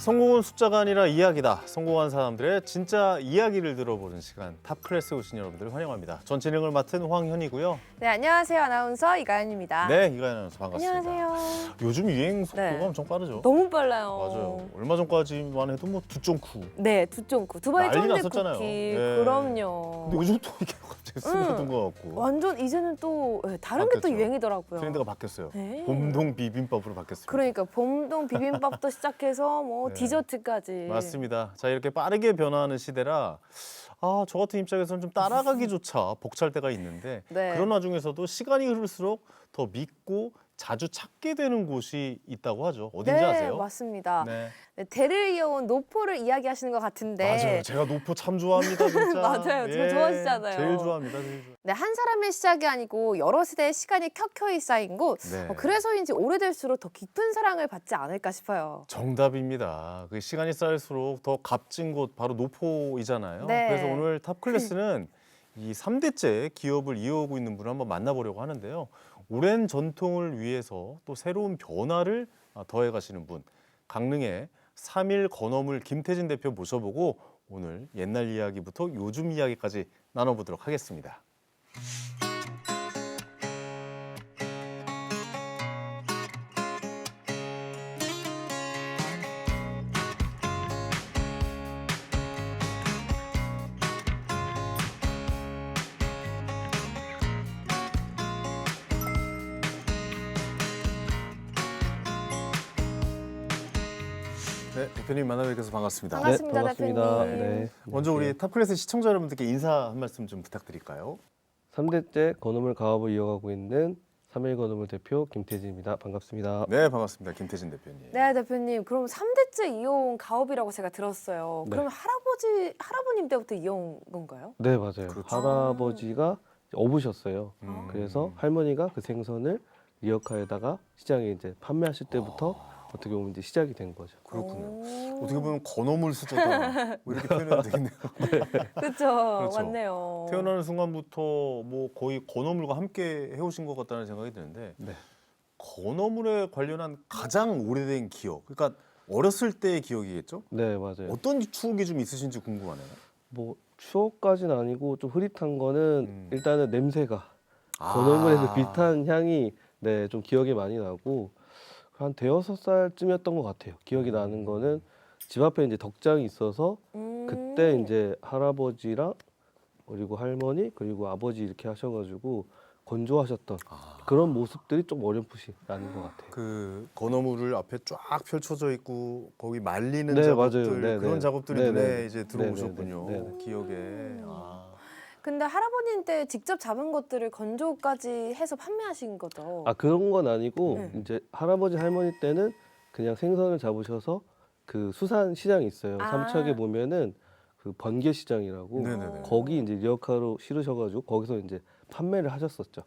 성공은 숫자가 아니라 이야기다. 성공한 사람들의 진짜 이야기를 들어보는 시간. 탑클래스에 오신 여러분들 환영합니다. 전 진행을 맡은 황현이고요. 네, 안녕하세요. 아나운서 이가연입니다. 네, 이가연 아나운서 반갑습니다. 안녕하세요. 요즘 유행 속도가 네. 엄청 빠르죠? 너무 빨라요. 맞아요. 얼마 전까지만 해도 뭐 두쫑쿠. 네, 두쫑쿠. 두바이 난리 쫀득 났었잖아요. 쿠키. 네. 그럼요. 근데 요즘 또 이게 갑자기 스며든 것 같고. 완전 이제는 또 다른 게 또 바뀌었죠. 유행이더라고요. 트렌드가 바뀌었어요. 네. 봄동 비빔밥으로 바뀌었습니다. 그러니까 봄동 비빔밥도 시작해서 뭐 네. 디저트까지. 맞습니다. 자, 이렇게 빠르게 변화하는 시대라 저 같은 입장에서는 좀 따라가기조차 벅찰 때가 있는데 네. 그런 와중에서도 시간이 흐를수록 더 믿고 자주 찾게 되는 곳이 있다고 하죠. 어딘지 네, 아세요? 맞습니다. 네. 네, 대를 이어온 노포를 이야기하시는 것 같은데. 맞아요. 제가 노포 참 좋아합니다, 진짜. 맞아요. 정말 좋아하시잖아요. 제일 좋아합니다, 제일 좋아. 네, 한 사람의 시작이 아니고 여러 세대의 시간이 켜켜이 쌓인 곳. 네. 그래서인지 오래될수록 더 깊은 사랑을 받지 않을까 싶어요. 정답입니다. 그 시간이 쌓일수록 더 값진 곳 바로 노포이잖아요. 네. 그래서 오늘 탑클래스는 이 3대째 기업을 이어오고 있는 분을 한번 만나보려고 하는데요. 오랜 전통을 위해서 또 새로운 변화를 더해 가시는 분, 강릉의 3일 건어물 김태진 대표 모셔보고 오늘 옛날 이야기부터 요즘 이야기까지 나눠보도록 하겠습니다. 네, 대표님 만나뵙게 서 반갑습니다. 반갑습니다. 반갑습니다. 대표님. 네. 먼저 우리 탑클래스 시청자 여러분들께 인사 한 말씀 좀 부탁드릴까요? 3대째 건어물 가업을 이어가고 있는 3일 건어물 대표 김태진입니다. 반갑습니다. 네, 반갑습니다. 김태진 대표님. 네, 대표님. 그럼 3대째 이어온 가업이라고 제가 들었어요. 네. 그럼 할아버님 때부터 이어온 건가요? 네, 맞아요. 그렇죠. 할아버지가 어부셨어요. 음. 그래서 할머니가 그 생선을 리어카에다가 시장에 이제 판매하실 때부터 어떻게 보면 이제 시작이 된 거죠. 그렇군요. 오. 어떻게 보면 건어물 수저다 뭐 이렇게 표현해도 되겠네요. 그렇죠. 그렇죠. 맞네요. 태어나는 순간부터 뭐 거의 건어물과 함께 해오신 것 같다는 생각이 드는데 네. 건어물에 관련한 가장 오래된 기억, 그러니까 어렸을 때의 기억이겠죠? 네, 맞아요. 어떤 추억이 좀 있으신지 궁금하네요. 뭐 추억까지는 아니고 좀 흐릿한 거는 일단은 냄새가 아. 건어물에서 비슷한 향이 네, 좀 기억에 많이 나고 한 대여섯 살쯤이었던 것 같아요. 기억이 나는 거는 집 앞에 이제 덕장이 있어서 그때 이제 할아버지랑 그리고 할머니 그리고 아버지 이렇게 하셔가지고 건조하셨던 그런 모습들이 좀 어렴풋이 나는 것 같아요. 그 건어물을 앞에 쫙 펼쳐져 있고 거기 말리는 네, 작업들 맞아요. 네, 그런 네. 작업들이 네, 눈에 네. 이제 네, 들어오셨군요. 네, 네, 네. 기억에. 근데 할아버님 때 직접 잡은 것들을 건조까지 해서 판매하신 거죠? 아 그런 건 아니고 네. 이제 할아버지 할머니 때는 그냥 생선을 잡으셔서 그 수산 시장이 있어요. 아. 삼척에 보면은 그 번개 시장이라고 네네네. 거기 이제 리어카로 실으셔가지고 거기서 이제 판매를 하셨었죠.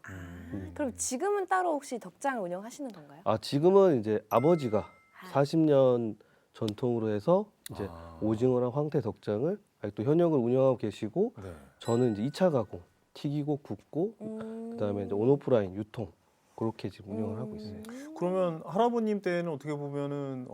그럼 지금은 따로 혹시 덕장을 운영하시는 건가요? 아 지금은 이제 아버지가 40년 전통으로 해서 이제 오징어랑 황태 덕장을 또 현역을 운영하고 계시고 네. 저는 이제 2차 가공 튀기고 굽고 그다음에 이제 온오프라인 유통 그렇게 지금 운영을 하고 있어요. 그러면 할아버님 때는 어떻게 보면은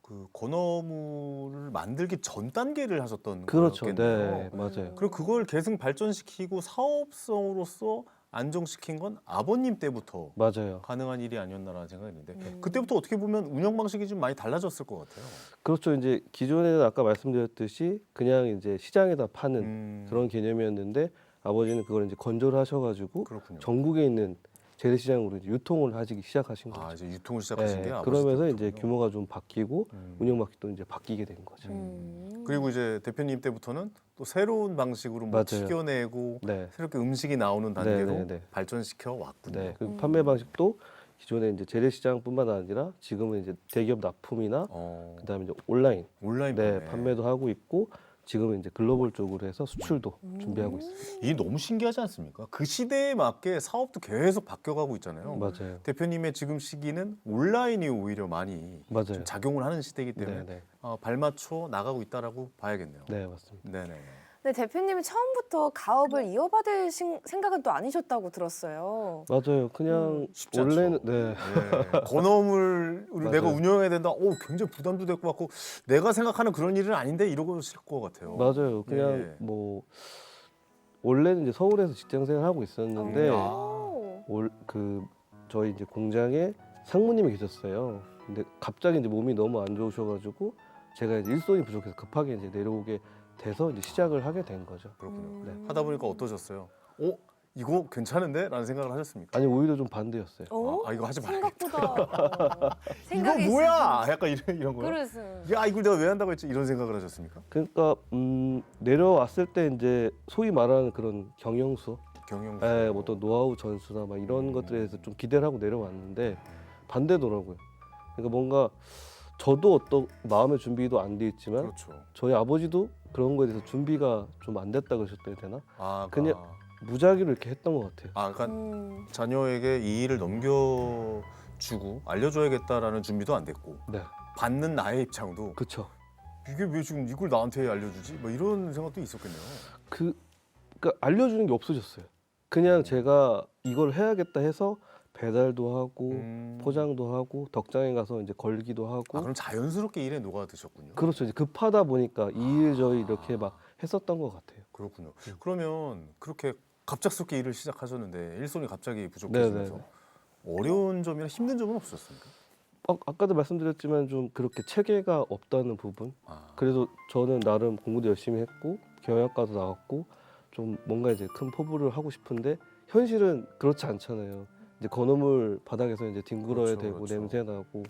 그 건어물을 만들기 전 단계를 하셨던 그렇죠. 거였겠네요. 네, 맞아요. 그리고 그걸 계속 발전시키고 사업성으로서 안정시킨 건 아버님 때부터 맞아요. 가능한 일이 아니었나라는 생각이 드는데 그때부터 어떻게 보면 운영 방식이 좀 많이 달라졌을 것 같아요. 그렇죠. 이제 기존에는 아까 말씀드렸듯이 그냥 이제 시장에다 파는 그런 개념이었는데 아버지는 그걸 이제 건조를 하셔가지고 그렇군요. 전국에 있는 재래시장으로 이제 유통을 하시기 시작하신 거죠. 이제 유통을 시작하신 네, 게 아버지 그러면서 이제 때부터군요. 규모가 좀 바뀌고 운영 방식도 이제 바뀌게 된 거죠. 그리고 이제 대표님 때부터는 또 새로운 방식으로 뭐 맞아요. 튀겨내고 네. 새롭게 음식이 나오는 단계로 네, 네, 네. 발전시켜 왔군요. 네. 그 판매 방식도 기존에 이제 재래시장뿐만 아니라 지금은 이제 대기업 납품이나 그다음에 이제 온라인 온라인 네, 판매도 하고 있고 지금은 이제 글로벌 쪽으로 해서 수출도 준비하고 있습니다. 이게 너무 신기하지 않습니까? 그 시대에 맞게 사업도 계속 바뀌어가고 있잖아요. 맞아요. 대표님의 지금 시기는 온라인이 오히려 많이 맞아요. 좀 작용을 하는 시대이기 때문에 네, 네. 발맞춰 나가고 있다라고 봐야겠네요. 네, 맞습니다. 네네. 근데 대표님이 처음부터 가업을 이어받을 생각은 또 아니셨다고 들었어요. 맞아요. 그냥 쉽지 원래는 않죠. 네. 예, 건어물 우리 내가 맞아요. 운영해야 된다. 굉장히 부담도 될 것 같고 내가 생각하는 그런 일은 아닌데 이러고 있을 것 같아요. 맞아요. 그냥 예. 뭐 원래는 이제 서울에서 직장생활 하고 있었는데 오. 저희 이제 공장에 상무님이 계셨어요. 근데 갑자기 이제 몸이 너무 안 좋으셔가지고 제가 이제 일손이 부족해서 급하게 이제 내려오게 돼서 이제 시작을 하게 된 거죠. 그렇군요. 네. 하다 보니까 어떠셨어요? 이거 괜찮은데? 라는 생각을 하셨습니까? 아니 오히려 좀 반대였어요. 이거 하지 말아야겠다. 생각보다 생각이 이거 뭐야? 약간 이런 거요? 그래서 야, 이걸 내가 왜 한다고 했지? 이런 생각을 하셨습니까? 그러니까 내려왔을 때 이제 소위 말하는 그런 경영수, 경영. 어떤 노하우 전수나 막 이런 것들에 대해서 좀 기대를 하고 내려왔는데 반대더라고요. 그러니까 뭔가 저도 어떤 마음의 준비도 안 돼 있지만 그렇죠. 저희 아버지도 그런 거에 대해서 준비가 좀 안 됐다 그러셨대야 되나? 그냥- 그냥 무작위로 이렇게 했던 것 같아요. 그러니까 자녀에게 이 일을 넘겨주고 알려줘야겠다라는 준비도 안 됐고 네, 받는 나의 입장도 그렇죠. 이게 왜 지금 이걸 나한테 알려주지? 뭐 이런 생각도 있었겠네요. 그러니까 알려주는 게 없어졌어요. 그냥 제가 이걸 해야겠다 해서 배달도 하고 포장도 하고 덕장에 가서 이제 걸기도 하고 그럼 자연스럽게 일에 녹아드셨군요. 그렇죠. 이제 급하다 보니까 이 일 저 일 이렇게 막 했었던 것 같아요. 그렇군요. 그러면 그렇게 갑작스럽게 일을 시작하셨는데 일손이 갑자기 부족해지면서 네네. 어려운 점이나 힘든 점은 없었습니까? 아까도 말씀드렸지만 좀 그렇게 체계가 없다는 부분. 그래도 저는 나름 공부도 열심히 했고 경영학과도 나왔고 좀 뭔가 이제 큰 포부를 하고 싶은데 현실은 그렇지 않잖아요. 이제 건어물 바닥에서 이제 뒹굴어야 그렇죠, 되고 그렇죠. 냄새 나고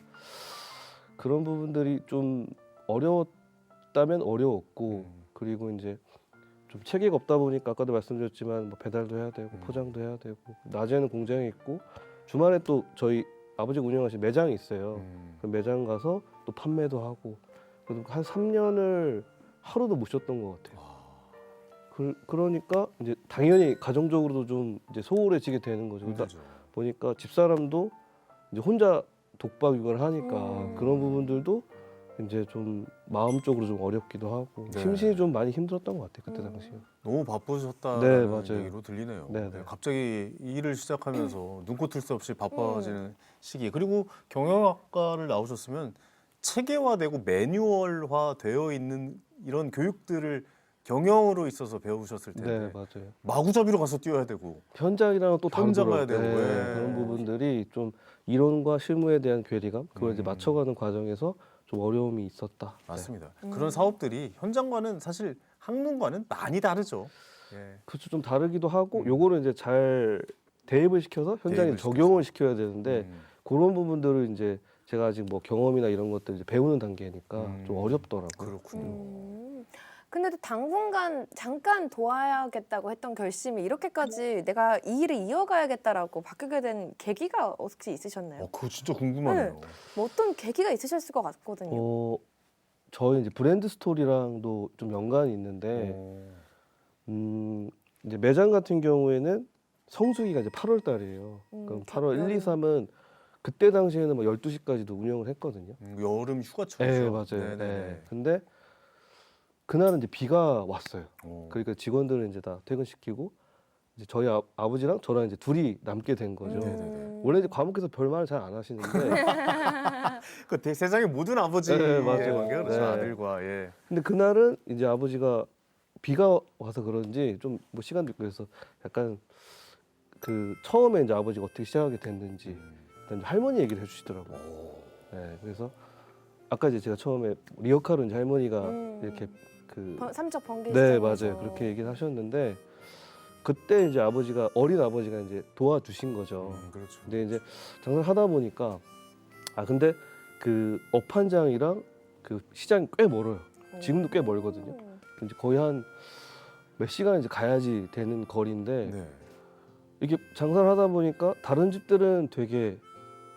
그런 부분들이 좀 어려웠다면 어려웠고 그리고 이제 좀 체계가 없다 보니까 아까도 말씀드렸지만 뭐 배달도 해야 되고 포장도 해야 되고 낮에는 공장에 있고 주말에 또 저희 아버지가 운영하신 매장이 있어요. 그 매장 가서 또 판매도 하고 그래도 한 3년을 하루도 못 쉬었던 것 같아요. 그러니까 이제 당연히 가정적으로도 좀 이제 소홀해지게 되는 거죠. 그러다 힘들죠. 보니까 집사람도 이제 혼자 독박 육아를 하니까 그런 부분들도 이제 좀 마음적으로 좀 어렵기도 하고 네. 심신이 좀 많이 힘들었던 것 같아요. 그때 당시에. 너무 바쁘셨다는 네, 맞아요. 얘기로 들리네요. 네, 네. 갑자기 일을 시작하면서 눈코 뜰 새 없이 바빠지는 시기. 그리고 경영학과를 나오셨으면 체계화되고 매뉴얼화 되어 있는 이런 교육들을 경영으로 있어서 배우셨을 텐데 네, 맞아요. 마구잡이로 가서 뛰어야 되고 현장이랑은 또 현장 가야 다르더라고요. 되고, 네, 예. 그런 부분들이 좀 이론과 실무에 대한 괴리감 그걸 이제 맞춰가는 과정에서 좀 어려움이 있었다. 네. 맞습니다. 그런 사업들이 현장과는 사실 학문과는 많이 다르죠. 예. 그렇죠. 좀 다르기도 하고 요거를 이제 잘 대입을 시켜서 현장에 대입을 적용을 시켜야 되는데 음. 그런 부분들을 이제 제가 아직 뭐 경험이나 이런 것들 이제 배우는 단계니까 좀 어렵더라고요. 그렇군요. 근데 또 당분간 잠깐 도와야겠다고 했던 결심이 이렇게까지 내가 이 일을 이어가야겠다라고 바뀌게 된 계기가 혹시 있으셨나요? 그거 진짜 궁금하네요. 뭐 어떤 계기가 있으셨을 것 같거든요. 저희 이제 브랜드 스토리랑도 좀 연관이 있는데 이제 매장 같은 경우에는 성수기가 이제 8월 달이에요. 그럼 8월 1, 2, 3은 그때 당시에는 뭐 12시까지도 운영을 했거든요. 여름 휴가철이죠. 네, 맞아요. 네. 근데 그날은 이제 비가 왔어요. 그러니까 직원들은 이제 다 퇴근시키고 이제 저희 아버지랑 저랑 이제 둘이 남게 된 거죠. 원래 이제 과묵해서 별 말을 잘 안 하시는데 그 세상의 모든 아버지의 네, 맞아요. 관계가 그렇죠. 네. 아들과 예. 근데 그날은 이제 아버지가 비가 와서 그런지 좀 뭐 시간도 있고 그래서 약간 그 처음에 이제 아버지가 어떻게 시작하게 됐는지 일단 할머니 얘기를 해주시더라고요. 네, 그래서 아까 이제 제가 처음에 리어카로 이제 할머니가 이렇게 삼척 번개 네, 시장에서. 맞아요. 그렇게 얘기를 하셨는데 그때 이제 아버지가 어린 아버지가 이제 도와주신 거죠. 그렇죠. 근데 이제 장사를 하다 보니까 근데 그 업한장이랑 그 시장이 꽤 멀어요. 지금도 꽤 멀거든요. 이제 거의 한 몇 시간 이제 가야지 되는 거리인데 네. 이게 장사를 하다 보니까 다른 집들은 되게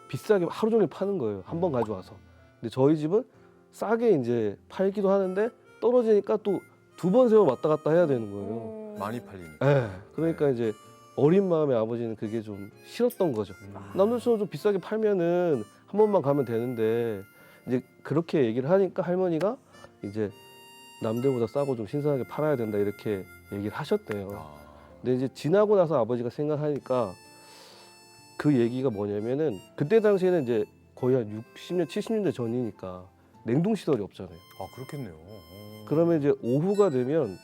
비싸게 하루 종일 파는 거예요. 한 번 가져와서. 근데 저희 집은 싸게 이제 팔기도 하는데 떨어지니까 또 두 번 세 번 왔다 갔다 해야 되는 거예요. 많이 팔리니까. 네. 그러니까 이제 어린 마음에 아버지는 그게 좀 싫었던 거죠. 남들처럼 좀 비싸게 팔면은 한 번만 가면 되는데 이제 그렇게 얘기를 하니까 할머니가 이제 남들보다 싸고 좀 신선하게 팔아야 된다 이렇게 얘기를 하셨대요. 아, 근데 이제 지나고 나서 아버지가 생각하니까 그 얘기가 뭐냐면은 그때 당시에는 이제 거의 한 60년, 70년대 전이니까 냉동 시설이 없잖아요. 아 그렇겠네요. 그러면 이제 오후가 되면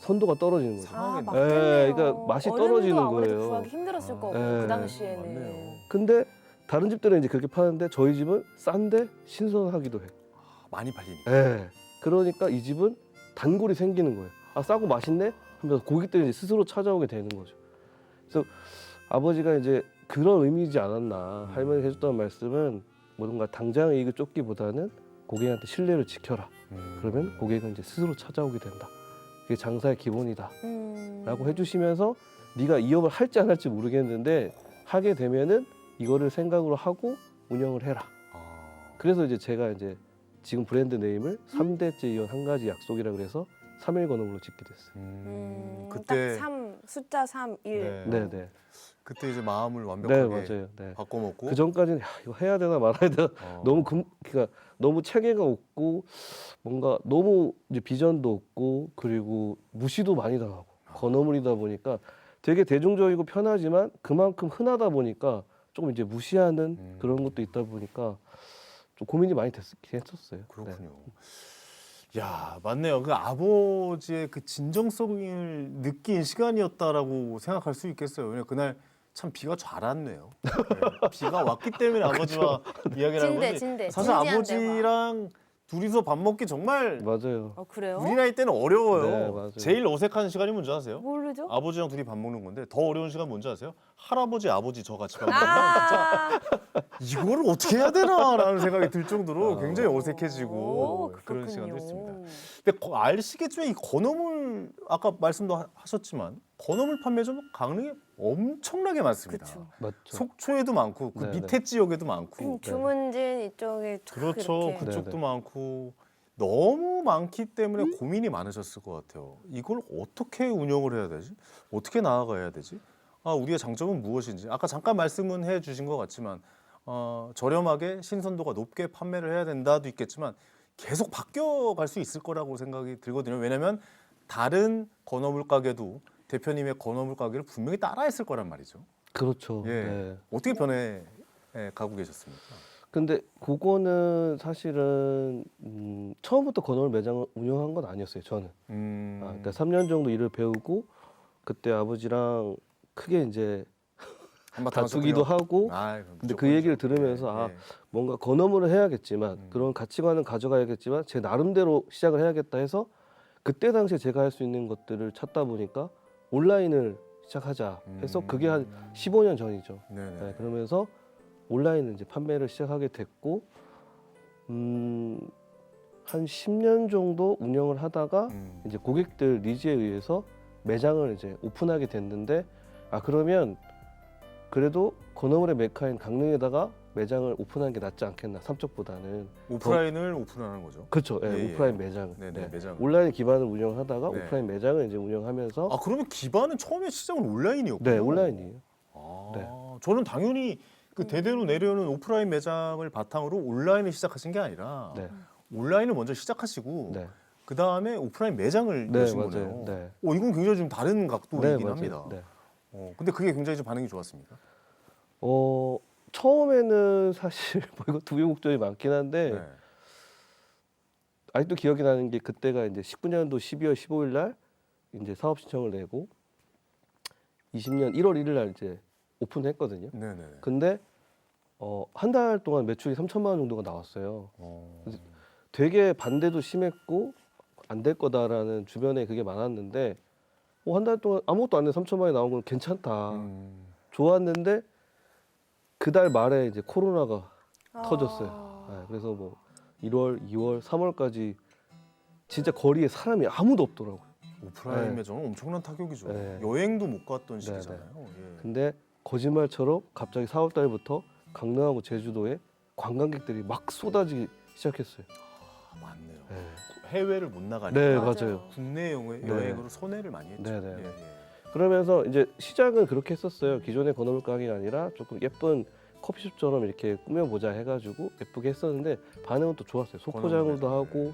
선도가 떨어지는 거죠. 아, 상황이- 맞겠네요. 예, 그러니까 맛이 떨어지는 얼음도 아무래도 거예요. 구하기 힘들었을 거고 예. 그 당시에는. 맞네요. 근데 다른 집들은 이제 그렇게 파는데 저희 집은 싼데 신선하기도 해. 아, 많이 팔리니까. 예. 그러니까 이 집은 단골이 생기는 거예요. 아 싸고 맛있네 하면서 고객들이 이제 스스로 찾아오게 되는 거죠. 그래서 아버지가 이제 그런 의미이지 않았나. 할머니가 해줬던 말씀은 뭔가 당장 이익을 쫓기보다는 고객한테 신뢰를 지켜라. 그러면 고객은 이제 스스로 찾아오게 된다. 그게 장사의 기본이다. 라고 해주시면서 네가 이업을 할지 안 할지 모르겠는데 하게 되면은 이거를 생각으로 하고 운영을 해라. 아, 그래서 이제 제가 이제 지금 브랜드 네임을 3대째 이은 한 가지 약속이라 그래서 3일 건업으로 짓게 됐어요. 그때 딱 3, 숫자 3, 1. 네. 네. 그때 이제 마음을 네, 완벽하게 맞아요. 네. 바꿔먹고 그 전까지는 야, 이거 해야 되나 말아야 되나 너무 그러니까 너무 체계가 없고 뭔가 너무 이제 비전도 없고 그리고 무시도 많이 당하고 건어물이다 보니까 되게 대중적이고 편하지만 그만큼 흔하다 보니까 조금 이제 무시하는 그런 것도 있다 보니까 좀 고민이 많이 됐긴 했었어요. 네. 그렇군요. 야, 맞네요. 그 아버지의 그 진정성을 느낀 시간이었다라고 생각할 수 있겠어요. 왜냐 그날 참 비가 잘 왔네요. 네. 비가 왔기 때문에 아버지와 이야기를 하는 진대, 거지. 진대. 사실 진지한 아버지랑 둘이서 밥 먹기 정말 맞아요. 그래요? 우리 나이 때는 어려워요. 네, 맞아요. 제일 어색한 시간이 뭔지 아세요? 모르죠? 아버지랑 둘이 밥 먹는 건데 더 어려운 시간 뭔지 아세요? 할아버지, 아버지 저 같이 밥 먹는 거 진짜 이거를 어떻게 해야 되나라는 생각이 들 정도로 굉장히 어색해지고 그런 시간도 있습니다. 근데 아시겠지만 이 건어물 아까 말씀도 하셨지만 건어물 판매점 강릉에 엄청나게 많습니다. 그쵸. 맞죠. 속초에도 많고 그 네네. 밑에 지역에도 많고 주문진 이쪽에 쫙 그렇죠. 이렇게. 그쪽도 네네. 많고 너무 많기 때문에 고민이 많으셨을 것 같아요. 이걸 어떻게 운영을 해야 되지? 어떻게 나아가야 되지? 아, 우리의 장점은 무엇인지 아까 잠깐 말씀은 해주신 것 같지만 저렴하게 신선도가 높게 판매를 해야 된다도 있겠지만 계속 바뀌어갈 수 있을 거라고 생각이 들거든요. 왜냐하면 다른 건어물 가게도 대표님의 건어물 가게를 분명히 따라했을 거란 말이죠. 그렇죠. 예. 네. 어떻게 변해 가고 계셨습니까? 근데 그거는 사실은 처음부터 건어물 매장을 운영한 건 아니었어요. 저는. 그러니까 3년 정도 일을 배우고 그때 아버지랑 크게 이제 한바탕 다투기도 하셨군요. 하고 아, 그럼 근데 그 무조건이죠. 얘기를 들으면서 아, 예. 뭔가 건어물을 해야겠지만 그런 가치관은 가져가야겠지만 제 나름대로 시작을 해야겠다 해서 그때 당시에 제가 할 수 있는 것들을 찾다 보니까 온라인을 시작하자 해서 그게 한 15년 전이죠. 네네. 네, 그러면서 온라인을 이제 판매를 시작하게 됐고 한 10년 정도 운영을 하다가 이제 고객들 니즈에 의해서 매장을 이제 오픈하게 됐는데 아 그러면 그래도 건어물의 메카인 강릉에다가 매장을 오픈하는 게 낫지 않겠나 삼척보다는 오프라인을 오픈하는 거죠. 그렇죠. 예, 예, 예. 오프라인 매장. 네네, 네. 매장. 온라인 기반을 운영하다가 네. 오프라인 매장을 이제 운영하면서 아 그러면 기반은 처음에 시작은 온라인이었군요. 네 온라인이에요. 아, 네. 저는 당연히 그 대대로 내려오는 오프라인 매장을 바탕으로 온라인을 시작하신 게 아니라 네, 온라인을 먼저 시작하시고 네, 그 다음에 오프라인 매장을 네 여신 맞아요. 거네요. 네, 이건 굉장히 좀 다른 각도이긴 맞아요. 합니다. 네. 근데 그게 굉장히 좀 반응이 좋았습니까? 처음에는 사실 뭐 이거 두유곡절이 많긴 한데 네. 아직도 기억이 나는 게 그때가 이제 19년도 12월 15일 날 이제 사업 신청을 내고 20년 1월 1일 날 이제 오픈했거든요. 네네. 근데 한 달 동안 매출이 3천만 원 정도가 나왔어요. 어, 되게 반대도 심했고 안 될 거다라는 주변에 그게 많았는데 한 달 동안 아무것도 안 돼 3천만 원이 나온 건 괜찮다. 좋았는데 그 달 말에 이제 코로나가 터졌어요. 네, 그래서 뭐 1월, 2월, 3월까지 진짜 거리에 사람이 아무도 없더라고요. 오프라인 네. 매장은 엄청난 타격이죠. 네. 여행도 못 갔던 네, 시기잖아요. 예. 근데 거짓말처럼 갑자기 4월 달부터 강릉하고 제주도에 관광객들이 막 쏟아지기 시작했어요. 맞네요. 네, 해외를 못 나가니까 네 맞아요. 맞아요. 국내 네. 여행으로 손해를 많이 했죠. 네, 네. 예, 예. 그러면서 이제 시작은 그렇게 했었어요. 기존의 건어물 가게가 아니라 조금 예쁜 커피숍처럼 이렇게 꾸며보자 해가지고 예쁘게 했었는데 반응은 또 좋았어요. 소포장도 건어물 하고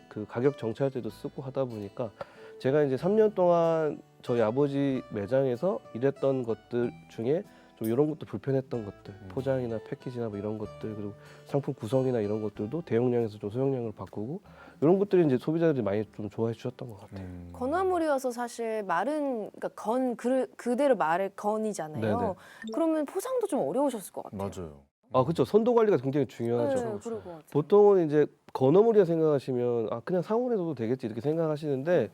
그 가격 정찰할 때도 쓰고 하다 보니까 제가 이제 3년 동안 저희 아버지 매장에서 일했던 것들 중에 좀 이런 것도 불편했던 것들, 포장이나 패키지나 뭐 이런 것들, 그리고 상품 구성이나 이런 것들도 대용량에서 좀 소형량으로 바꾸고 이런 것들이 이제 소비자들이 많이 좀 좋아해 주셨던 것 같아요. 건화물이어서 사실 말은 그러니까 그대로 말을 건이잖아요. 네네. 그러면 포장도 좀 어려우셨을 것 같아요. 맞아요. 아, 그렇죠. 선도 관리가 굉장히 네, 중요하죠. 그럴 것 같아요. 보통은 이제 건어물이라 생각하시면 아 그냥 상온에서도 되겠지 이렇게 생각하시는데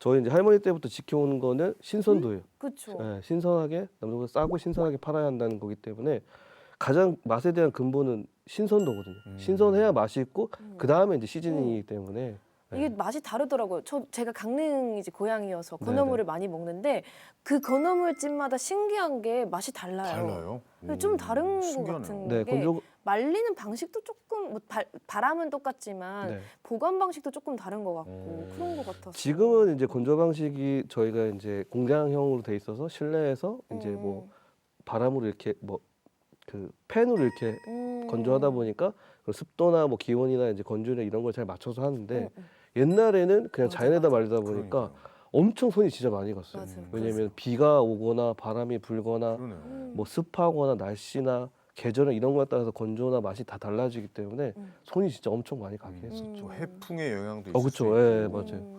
저희 이제 할머니 때부터 지켜오는 거는 신선도예요. 그렇죠. 네, 신선하게 남들보다 싸고 신선하게 팔아야 한다는 거기 때문에 가장 맛에 대한 근본은 신선도거든요. 신선해야 맛이 있고 그 다음에 이제 시즈닝이기 때문에 이게 네. 맛이 다르더라고요. 제가 강릉이 이제 고향이어서 네네. 건어물을 많이 먹는데 그 건어물 집마다 신기한 게 맛이 달라요. 달라요? 좀 다른 것 신기하네요. 같은 네, 게 건조 말리는 방식도 조금 뭐 바람은 똑같지만 네. 보관 방식도 조금 다른 것 같고 그런 것 같았어요. 지금은 이제 건조 방식이 저희가 이제 공장형으로 돼 있어서 실내에서 이제 뭐 바람으로 이렇게 뭐 그 팬으로 이렇게 건조하다 보니까 그 습도나 뭐 기온이나 이제 건조나 이런 걸 잘 맞춰서 하는데 옛날에는 그냥 맞아, 자연에다 맞아. 말리다 보니까 엄청 손이 진짜 많이 갔어요. 맞아요. 왜냐면 비가 오거나 바람이 불거나 그러네요. 뭐 습하거나 날씨나 계절이나 이런 거에 따라서 건조나 맛이 다 달라지기 때문에 손이 진짜 엄청 많이 가긴 했었죠. 해풍의 영향도 있을 수 그렇죠. 있고. 예, 맞아요.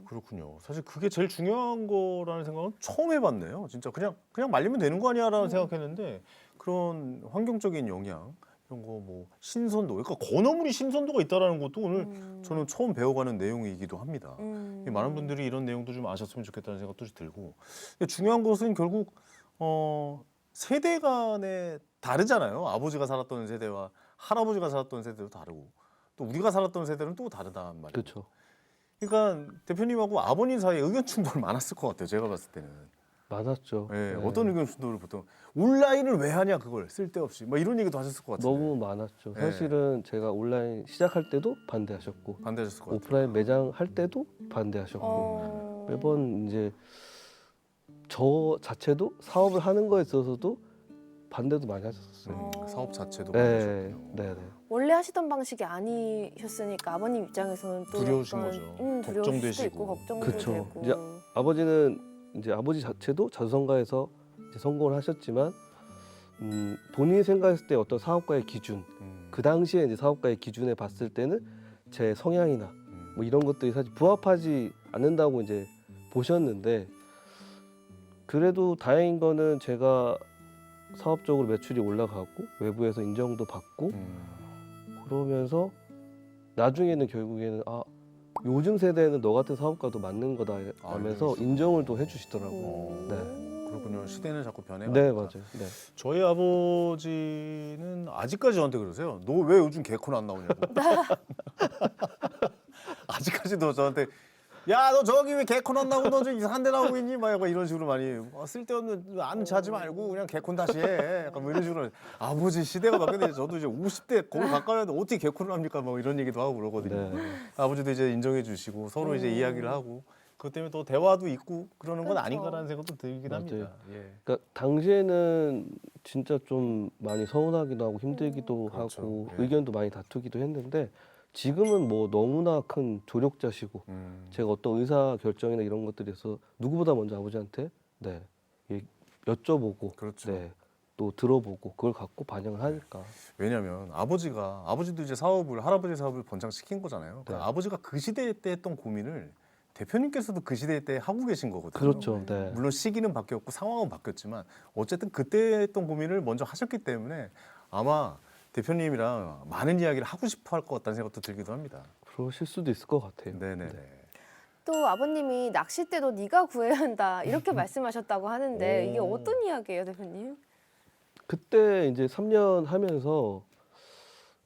그렇군요. 사실 그게 제일 중요한 거라는 생각은 처음 해봤네요. 진짜 그냥 말리면 되는 거 아니야라는 생각했는데 그런 환경적인 영향 이런 거 뭐 신선도, 그러니까 건어물이 신선도가 있다라는 것도 오늘 저는 처음 배워가는 내용이기도 합니다. 많은 분들이 이런 내용도 좀 아셨으면 좋겠다는 생각도 들고. 근데 중요한 것은 결국 세대 간에 다르잖아요. 아버지가 살았던 세대와 할아버지가 살았던 세대도 다르고 또 우리가 살았던 세대는 또 다르단 말이에요. 그렇죠. 그러니까 대표님하고 아버님 사이에 의견 충돌 많았을 것 같아요. 제가 봤을 때는. 많았죠. 예, 네. 어떤 의견 충돌을 보통 온라인을 왜 하냐 그걸 쓸데없이 막 이런 얘기도 하셨을 것 같은데. 너무 많았죠. 네. 사실은 제가 온라인 시작할 때도 반대하셨고 반대하셨을 것 같아요. 오프라인 매장 할 때도 반대하셨고 매번 이제 저 자체도 사업을 하는 거에 있어서도 반대도 많이 하셨었어요. 사업 자체도 네, 반대하셨군요. 네, 네. 원래 하시던 방식이 아니셨으니까 아버님 입장에서는 또 두려우신 약간, 거죠. 두려울 수도 걱정되시고. 있고 걱정도 그쵸. 되고. 이제 아버지는 이제 아버지 자체도 자수성가해서 이제 성공을 하셨지만 본인이 생각했을 때 어떤 사업가의 기준, 그 당시에 이제 사업가의 기준에 봤을 때는 제 성향이나 뭐 이런 것들이 사실 부합하지 않는다고 이제 보셨는데 그래도 다행인 거는 제가 사업적으로 매출이 올라가고 외부에서 인정도 받고 그러면서 나중에는 결국에는 아 요즘 세대에는 너 같은 사업가도 맞는 거다 하면서 알겠습니다. 인정을 또 해주시더라고요. 네, 그렇군요. 시대는 자꾸 변해가니까. 네 맞아요. 네. 저희 아버지는 아직까지 저한테 그러세요. 너 왜 요즘 개콘 안 나오냐고. 아직까지도 저한테 야 너 저기 왜 개콘 안 나오고 너 좀 이상한 데 나오고 있니? 막 약간 이런 식으로 많이 쓸데없는 안 자지 말고 그냥 개콘 다시 해. 약간 뭐 이런 식으로 아버지 시대가 바뀌는데 저도 이제 50대 거의 가까이 하는데 어떻게 개콘을 합니까? 뭐 이런 얘기도 하고 그러거든요. 네. 아버지도 이제 인정해 주시고 서로 이제 이야기를 하고 그것 때문에 또 대화도 있고 그러는 건 그렇죠. 아닌가라는 생각도 들긴 맞아요. 합니다. 예. 그러니까 당시에는 진짜 좀 많이 서운하기도 하고 힘들기도 그렇죠. 하고 예. 의견도 많이 다투기도 했는데 지금은 뭐 너무나 큰 조력자시고 제가 어떤 의사 결정이나 이런 것들에서 누구보다 먼저 아버지한테 네 여쭤보고 그렇죠. 네, 또 들어보고 그걸 갖고 반영을 하니까 왜냐면 아버지도 이제 할아버지 사업을 번창시킨 거잖아요. 그러니까 네. 아버지가 그 시대 때 했던 고민을 대표님께서도 그 시대 때 하고 계신 거거든요. 그렇죠. 네. 물론 시기는 바뀌었고 상황은 바뀌었지만 어쨌든 그때 했던 고민을 먼저 하셨기 때문에 아마 대표님이랑 많은 이야기를 하고 싶어 할 것 같다는 생각도 들기도 합니다. 그러실 수도 있을 것 같아요. 네네네. 또 아버님이 낚싯대도 네가 구해야 한다 이렇게 말씀하셨다고 하는데 이게 오. 어떤 이야기예요, 대표님? 그때 이제 3년 하면서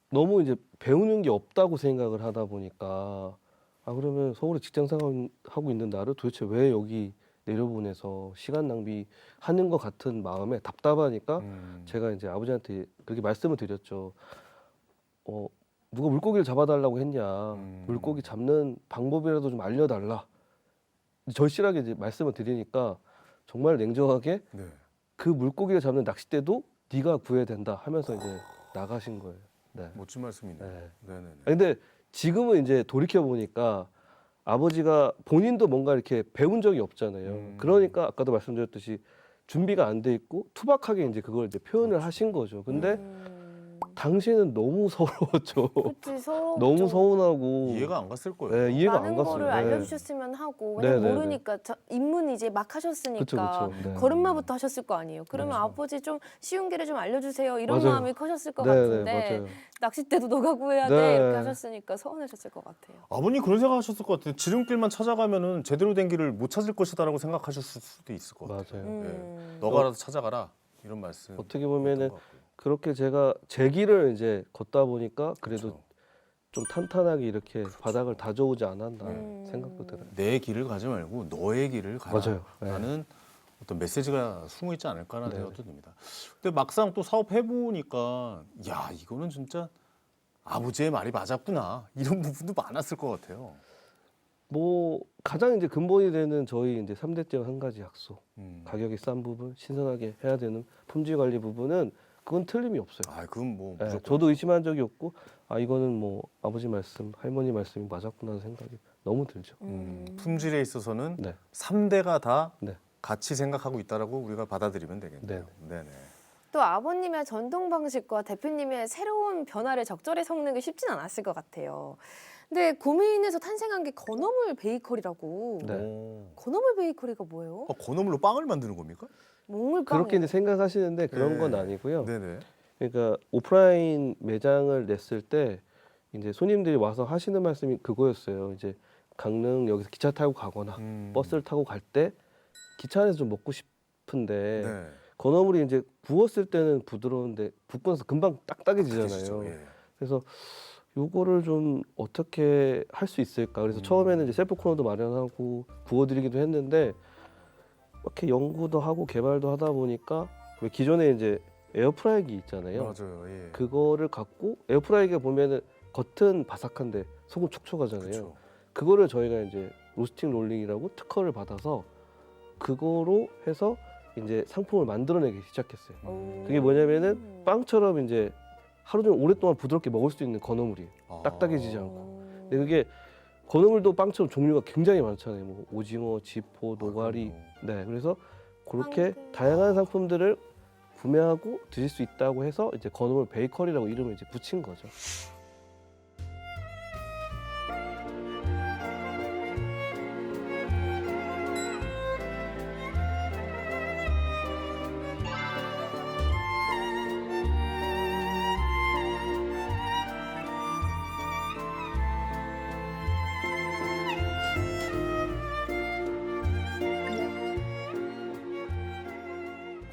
너무 이제 배우는 게 없다고 생각을 하다 보니까 아 그러면 서울에 직장 생활하고 있는 나를 도대체 왜 여기 내려보내서 시간 낭비하는 것 같은 마음에 답답하니까 제가 이제 아버지한테 그렇게 말씀을 드렸죠. 누가 물고기를 잡아달라고 했냐. 물고기 잡는 방법이라도 좀 알려달라. 절실하게 이제 말씀을 드리니까 정말 냉정하게 네. 그 물고기를 잡는 낚싯대도 네가 구해야 된다 하면서 이제 나가신 거예요. 네. 멋진 말씀이네요. 네. 네네네. 근데 지금은 이제 돌이켜 보니까 아버지가 본인도 뭔가 이렇게 배운 적이 없잖아요. 그러니까 아까도 말씀드렸듯이 준비가 안 돼 있고 투박하게 이제 그걸 이제 표현을 하신 거죠. 근데 당시에는 너무 서러웠죠. 그치, 서럽죠. 너무 서운하고 이해가 안 갔을 거예요. 네, 이해가 많은 안 갔어요. 거를 네. 알려주셨으면 하고 네, 왜냐면 네, 네. 모르니까 입문 이제 막 하셨으니까 그쵸, 그쵸. 네. 걸음마부터 하셨을 거 아니에요. 그러면 그렇죠. 아버지 좀 쉬운 길을 좀 알려주세요 이런 맞아요. 마음이 커졌을 것 네, 네, 같은데 맞아요. 낚싯대도 너가 구해야 네. 돼 이렇게 하셨으니까 서운하셨을 것 같아요. 아버님 그런 생각하셨을 것 같아요. 지름길만 찾아가면은 제대로 된 길을 못 찾을 것이다라고 생각하셨을 수도 있을 것 같아요. 맞아요. 너가 알아서 찾아가라 이런 말씀. 어떻게 보면은 것 같고요. 그렇게 제가 제 길을 이제 걷다 보니까 그래도 그렇죠. 좀 탄탄하게 이렇게 바닥을 다져오지 않았나 음. 생각도 들어요. 내 길을 가지 말고 너의 길을 맞아요. 네. 가라라는 어떤 메시지가 숨어 있지 않을까라는 네. 생각도 듭니다. 근데 막상 또 사업 해보니까 야 이거는 진짜 아버지의 말이 맞았구나 이런 부분도 많았을 것 같아요. 뭐 가장 이제 근본이 되는 저희 이제 3대째 한 가지 약속. 음. 가격이 싼 부분, 신선하게 해야 되는 품질 관리 부분은 그건 틀림이 없어요. 아 그건 뭐 네, 무조건. 저도 의심한 적이 없고 아 이거는 뭐 아버지 말씀, 할머니 말씀이 맞았구나 하는 생각이 너무 들죠. 품질에 있어서는 네. 3대가 다 네. 같이 생각하고 있다라고 우리가 받아들이면 되겠네요. 네네. 또 아버님의 전통 방식과 대표님의 새로운 변화를 적절히 섞는 게 쉽진 않았을 것 같아요. 근데 고민에서 탄생한 게 건어물 베이커리라고. 네. 오. 건어물 베이커리가 뭐예요? 건어물로 빵을 만드는 겁니까? 몽물빵. 그렇게 이제 생각하시는데 그런 네. 건 아니고요. 네네. 그러니까 오프라인 매장을 냈을 때 이제 손님들이 와서 하시는 말씀이 그거였어요. 이제 강릉 여기서 기차 타고 가거나 버스를 타고 갈 때 기차 안에서 좀 먹고 싶은데 네. 건어물이 이제 구웠을 때는 부드러운데 붓고 나서 금방 딱딱해지잖아요. 그러시죠. 예. 그래서 요거를 좀 어떻게 할 수 있을까? 그래서 처음에는 이제 셀프 코너도 마련하고 구워드리기도 했는데 이렇게 연구도 하고 개발도 하다 보니까 왜 기존에 이제 에어프라이기 있잖아요. 맞아요. 예. 그거를 갖고 에어프라이기가 보면은 겉은 바삭한데 속은 촉촉하잖아요. 그렇죠. 그거를 저희가 이제 로스팅 롤링이라고 특허를 받아서 그거로 해서 이제 상품을 만들어내기 시작했어요. 그게 뭐냐면은 빵처럼 이제 하루 종일 오랫동안 부드럽게 먹을 수 있는 건어물이에요. 딱딱해지지 않고. 근데 그게 건어물도 빵처럼 종류가 굉장히 많잖아요. 뭐 오징어, 지포, 노가리. 네, 그래서 그렇게 황금. 다양한 상품들을 구매하고 드실 수 있다고 해서 이제 건어물 베이커리라고 이름을 이제 붙인 거죠.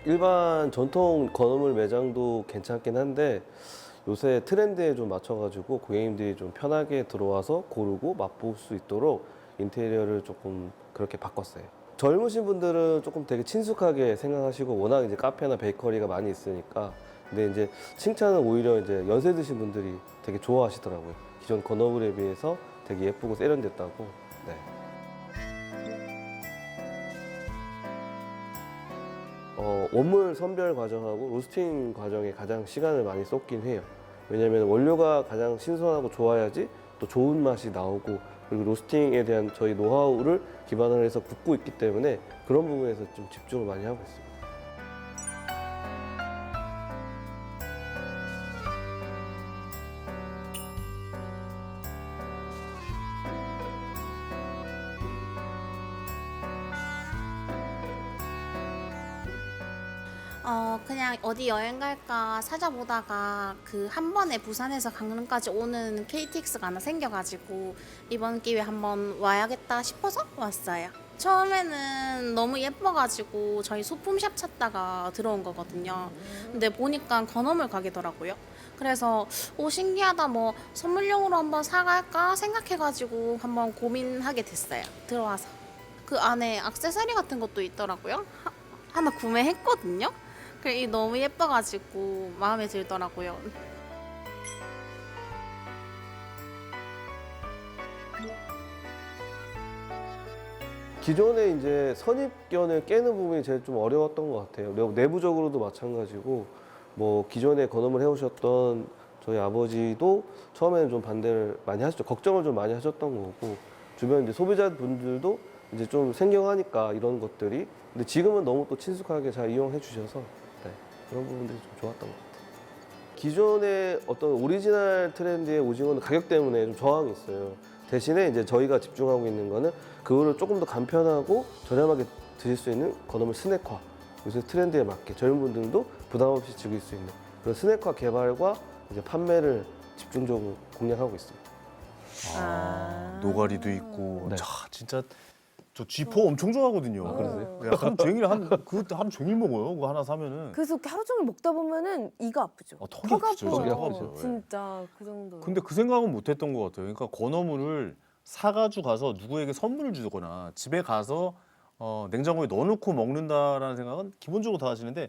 일반 전통 건어물 매장도 괜찮긴 한데 요새 트렌드에 좀 맞춰가지고 고객님들이 좀 편하게 들어와서 고르고 맛볼 수 있도록 인테리어를 조금 그렇게 바꿨어요. 젊으신 분들은 조금 되게 친숙하게 생각하시고 워낙 이제 카페나 베이커리가 많이 있으니까 근데 이제 칭찬은 오히려 이제 연세 드신 분들이 되게 좋아하시더라고요. 기존 건어물에 비해서 되게 예쁘고 세련됐다고. 네. 원물 선별 과정하고 로스팅 과정에 가장 시간을 많이 쏟긴 해요. 왜냐하면 원료가 가장 신선하고 좋아야지 또 좋은 맛이 나오고 그리고 로스팅에 대한 저희 노하우를 기반으로 해서 굽고 있기 때문에 그런 부분에서 좀 집중을 많이 하고 있습니다. 그냥 어디 여행 갈까 찾아보다가 그 한 번에 부산에서 강릉까지 오는 KTX가 하나 생겨가지고 이번 기회에 한번 와야겠다 싶어서 왔어요. 처음에는 너무 예뻐가지고 저희 소품샵 찾다가 들어온 거거든요. 근데 보니까 건어물 가게더라고요. 그래서 신기하다 뭐 선물용으로 한번 사갈까 생각해가지고 한번 고민하게 됐어요. 들어와서 그 안에 액세서리 같은 것도 있더라고요. 하나 구매했거든요. 그게 너무 예뻐가지고 마음에 들더라고요. 기존에 이제 선입견을 깨는 부분이 제일 좀 어려웠던 것 같아요. 내부적으로도 마찬가지고 뭐 기존에 건어물 해오셨던 저희 아버지도 처음에는 좀 반대를 많이 하셨죠. 걱정을 좀 많이 하셨던 거고 주변 이제 소비자분들도 이제 좀 생경하니까 이런 것들이 근데 지금은 너무 또 친숙하게 잘 이용해 주셔서 네, 그런 부분들이 좀 좋았던 것 같아요. 기존의 어떤 오리지널 트렌드의 오징어는 가격 때문에 좀 저항이 있어요. 대신에 이제 저희가 집중하고 있는 거는 그거를 조금 더 간편하고 저렴하게 드실 수 있는 건어물 스낵화. 요새 트렌드에 맞게 젊은 분들도 부담 없이 즐길 수 있는 그런 스낵화 개발과 이제 판매를 집중적으로 공략하고 있습니다. 노가리도 있고. 네. 자, 진짜 저 쥐포 엄청 좋아하거든요. 그러세요? 네, 하루 종일 그것도 하루 종일 먹어요. 그거 하나 사면은. 그래서 하루 종일 먹다 보면은 이가 아프죠. 턱이 턱 아프죠. 아파요. 턱이 아프죠. 진짜 그 정도. 근데 그 생각은 못했던 것 같아요. 그러니까 건어물을 사가지고 가서 누구에게 선물을 주거나 집에 가서 냉장고에 넣어놓고 먹는다라는 생각은 기본적으로 다 하시는데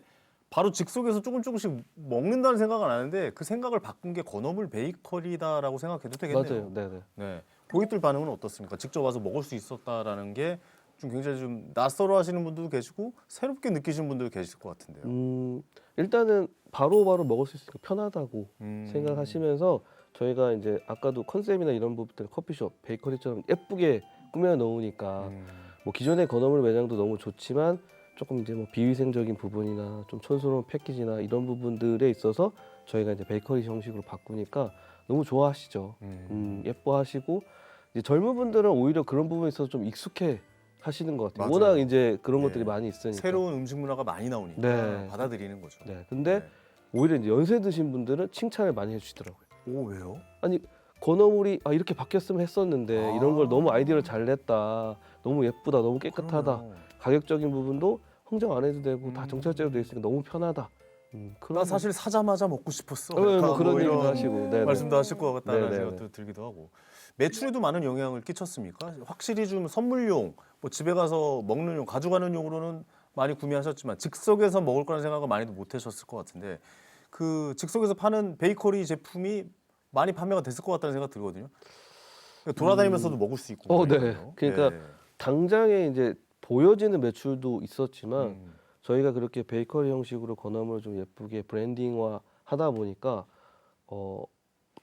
바로 즉석에서 조금씩 먹는다는 생각은 안 하는데 그 생각을 바꾼 게 건어물 베이커리다라고 생각해도 되겠네요. 맞아요. 네네. 네. 고객들 반응은 어떻습니까? 직접 와서 먹을 수 있었다라는 게 좀 굉장히 좀 낯설어 하시는 분들도 계시고 새롭게 느끼시는 분들도 계실 것 같은데요. 일단은 바로바로 먹을 수 있으니까 편하다고 음. 생각하시면서 저희가 이제 아까도 컨셉이나 이런 부분들 커피숍, 베이커리처럼 예쁘게 꾸며 놓으니까 뭐 기존의 건어물 매장도 너무 좋지만 조금 이제 뭐 비위생적인 부분이나 좀 촌스러운 패키지나 이런 부분들에 있어서 저희가 이제 베이커리 형식으로 바꾸니까 너무 좋아하시죠. 예뻐하시고 이제 젊은 분들은 오히려 그런 부분에 있어서 좀 익숙해 하시는 것 같아요. 맞아요. 워낙 이제 그런 네. 것들이 많이 있으니까. 새로운 음식 문화가 많이 나오니까 네. 받아들이는 거죠. 네. 근데 오히려 이제 연세 드신 분들은 칭찬을 많이 해주시더라고요. 오, 왜요? 아니 건어물이 이렇게 바뀌었으면 했었는데 이런 걸 너무 아이디어를 잘 냈다. 너무 예쁘다. 너무 깨끗하다. 그러네요. 가격적인 부분도 흥정 안 해도 되고 다 정찰제로 돼 있으니까 너무 편하다. 그런 나 사실 사자마자 먹고 싶었어. 뭐 약간 그런 뭐 얘기도 이런 하시고 네네. 말씀도 하실 것 같다는 네네네. 생각도 들기도 하고 매출에도 많은 영향을 끼쳤습니까? 확실히 좀 선물용, 뭐 집에 가서 먹는 용, 가져가는 용으로는 많이 구매하셨지만 즉석에서 먹을 거라는 생각을 많이도 못 하셨을 것 같은데 그 즉석에서 파는 베이커리 제품이 많이 판매가 됐을 것 같다는 생각 들거든요. 그러니까 돌아다니면서도 먹을 수 있고. 네. 그러니까요. 그러니까 네. 당장에 이제 보여지는 매출도 있었지만 음. 저희가 그렇게 베이커리 형식으로 건어물을 좀 예쁘게 브랜딩화 하다 보니까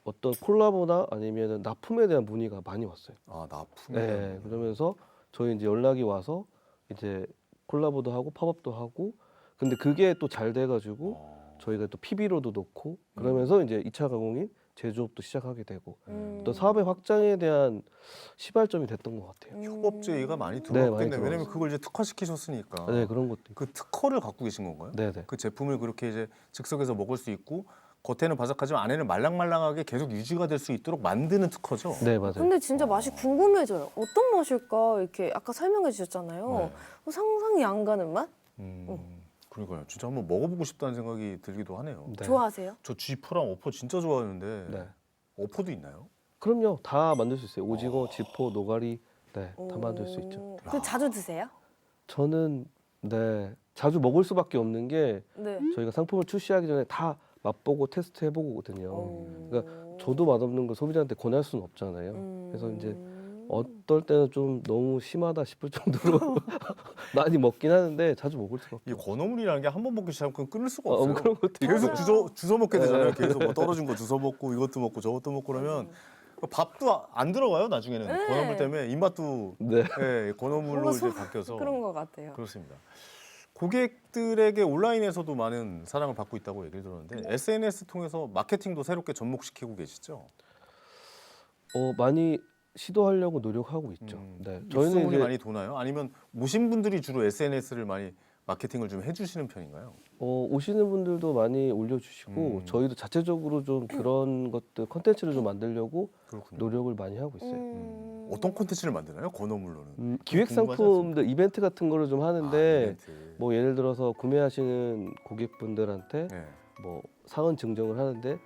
어떤 콜라보나 아니면 납품에 대한 문의가 많이 왔어요. 아, 납품. 네, 그러면서 저희 이제 연락이 와서 이제 콜라보도 하고 팝업도 하고 근데 그게 또 잘 돼가지고 저희가 또 PB로도 놓고 그러면서 이제 2차 가공인 제조업도 시작하게 되고 또 사업의 확장에 대한 시발점이 됐던 것 같아요. 협업 제의가 많이 많이 들어왔겠네. 들어왔어요. 왜냐면 그걸 이제 특화시키셨으니까. 네, 그런 것도 있고. 그 특허를 갖고 계신 건가요? 네네. 그 제품을 그렇게 이제 즉석에서 먹을 수 있고 겉에는 바삭하지만 안에는 말랑말랑하게 계속 유지가 될 수 있도록 만드는 특허죠. 네, 맞아요. 근데 진짜 맛이 궁금해져요. 어떤 맛일까? 이렇게 아까 설명해 주셨잖아요. 네. 상상이 안 가는 맛? 그러니까요. 진짜 한번 먹어보고 싶다는 생각이 들기도 하네요. 네. 좋아하세요? 저 쥐포랑 어포 진짜 좋아하는데 네. 어포도 있나요? 그럼요. 다 만들 수 있어요. 오징어, 지포, 노가리 네, 다 만들 수 있죠. 그 자주 드세요? 저는 네, 자주 먹을 수밖에 없는 게 네. 저희가 상품을 출시하기 전에 다 맛보고 테스트 해보거든요. 그러니까 저도 맛없는 걸 소비자한테 권할 수는 없잖아요. 그래서 이제 어떨 때는 좀 너무 심하다 싶을 정도로 많이 먹긴 하는데 자주 먹을 수가 이 없어요. 건어물이라는 게 한 번 먹기 시작하면 그건 끊을 수가 없어요. 그런 것도 계속 맞아요. 주워 먹게 되잖아요. 네. 계속 뭐 떨어진 거 주워 먹고 이것도 먹고 저것도 먹고 그러면 밥도 안 들어가요. 나중에는 네. 건어물 때문에 입맛도 네. 건어물로 뭔가 이제 바뀌어서 그런 것 같아요. 그렇습니다. 고객들에게 온라인에서도 많은 사랑을 받고 있다고 얘기를 들었는데 SNS 통해서 마케팅도 새롭게 접목시키고 계시죠? 많이 시도하려고 노력하고 있죠. 네. 저희는 입소문이 이제 많이 도나요? 아니면 오신 분들이 주로 SNS를 많이 마케팅을 좀 해주시는 편인가요? 오시는 분들도 많이 올려주시고 저희도 자체적으로 좀 그런 것들 컨텐츠를 좀 만들려고 그렇군요. 노력을 많이 하고 있어요. 어떤 콘텐츠를 만드나요? 건어물로는? 기획 상품들 이벤트 같은 거를 좀 하는데 이벤트. 뭐 예를 들어서 구매하시는 고객분들한테 네. 뭐 상은 증정을 하는데 뭐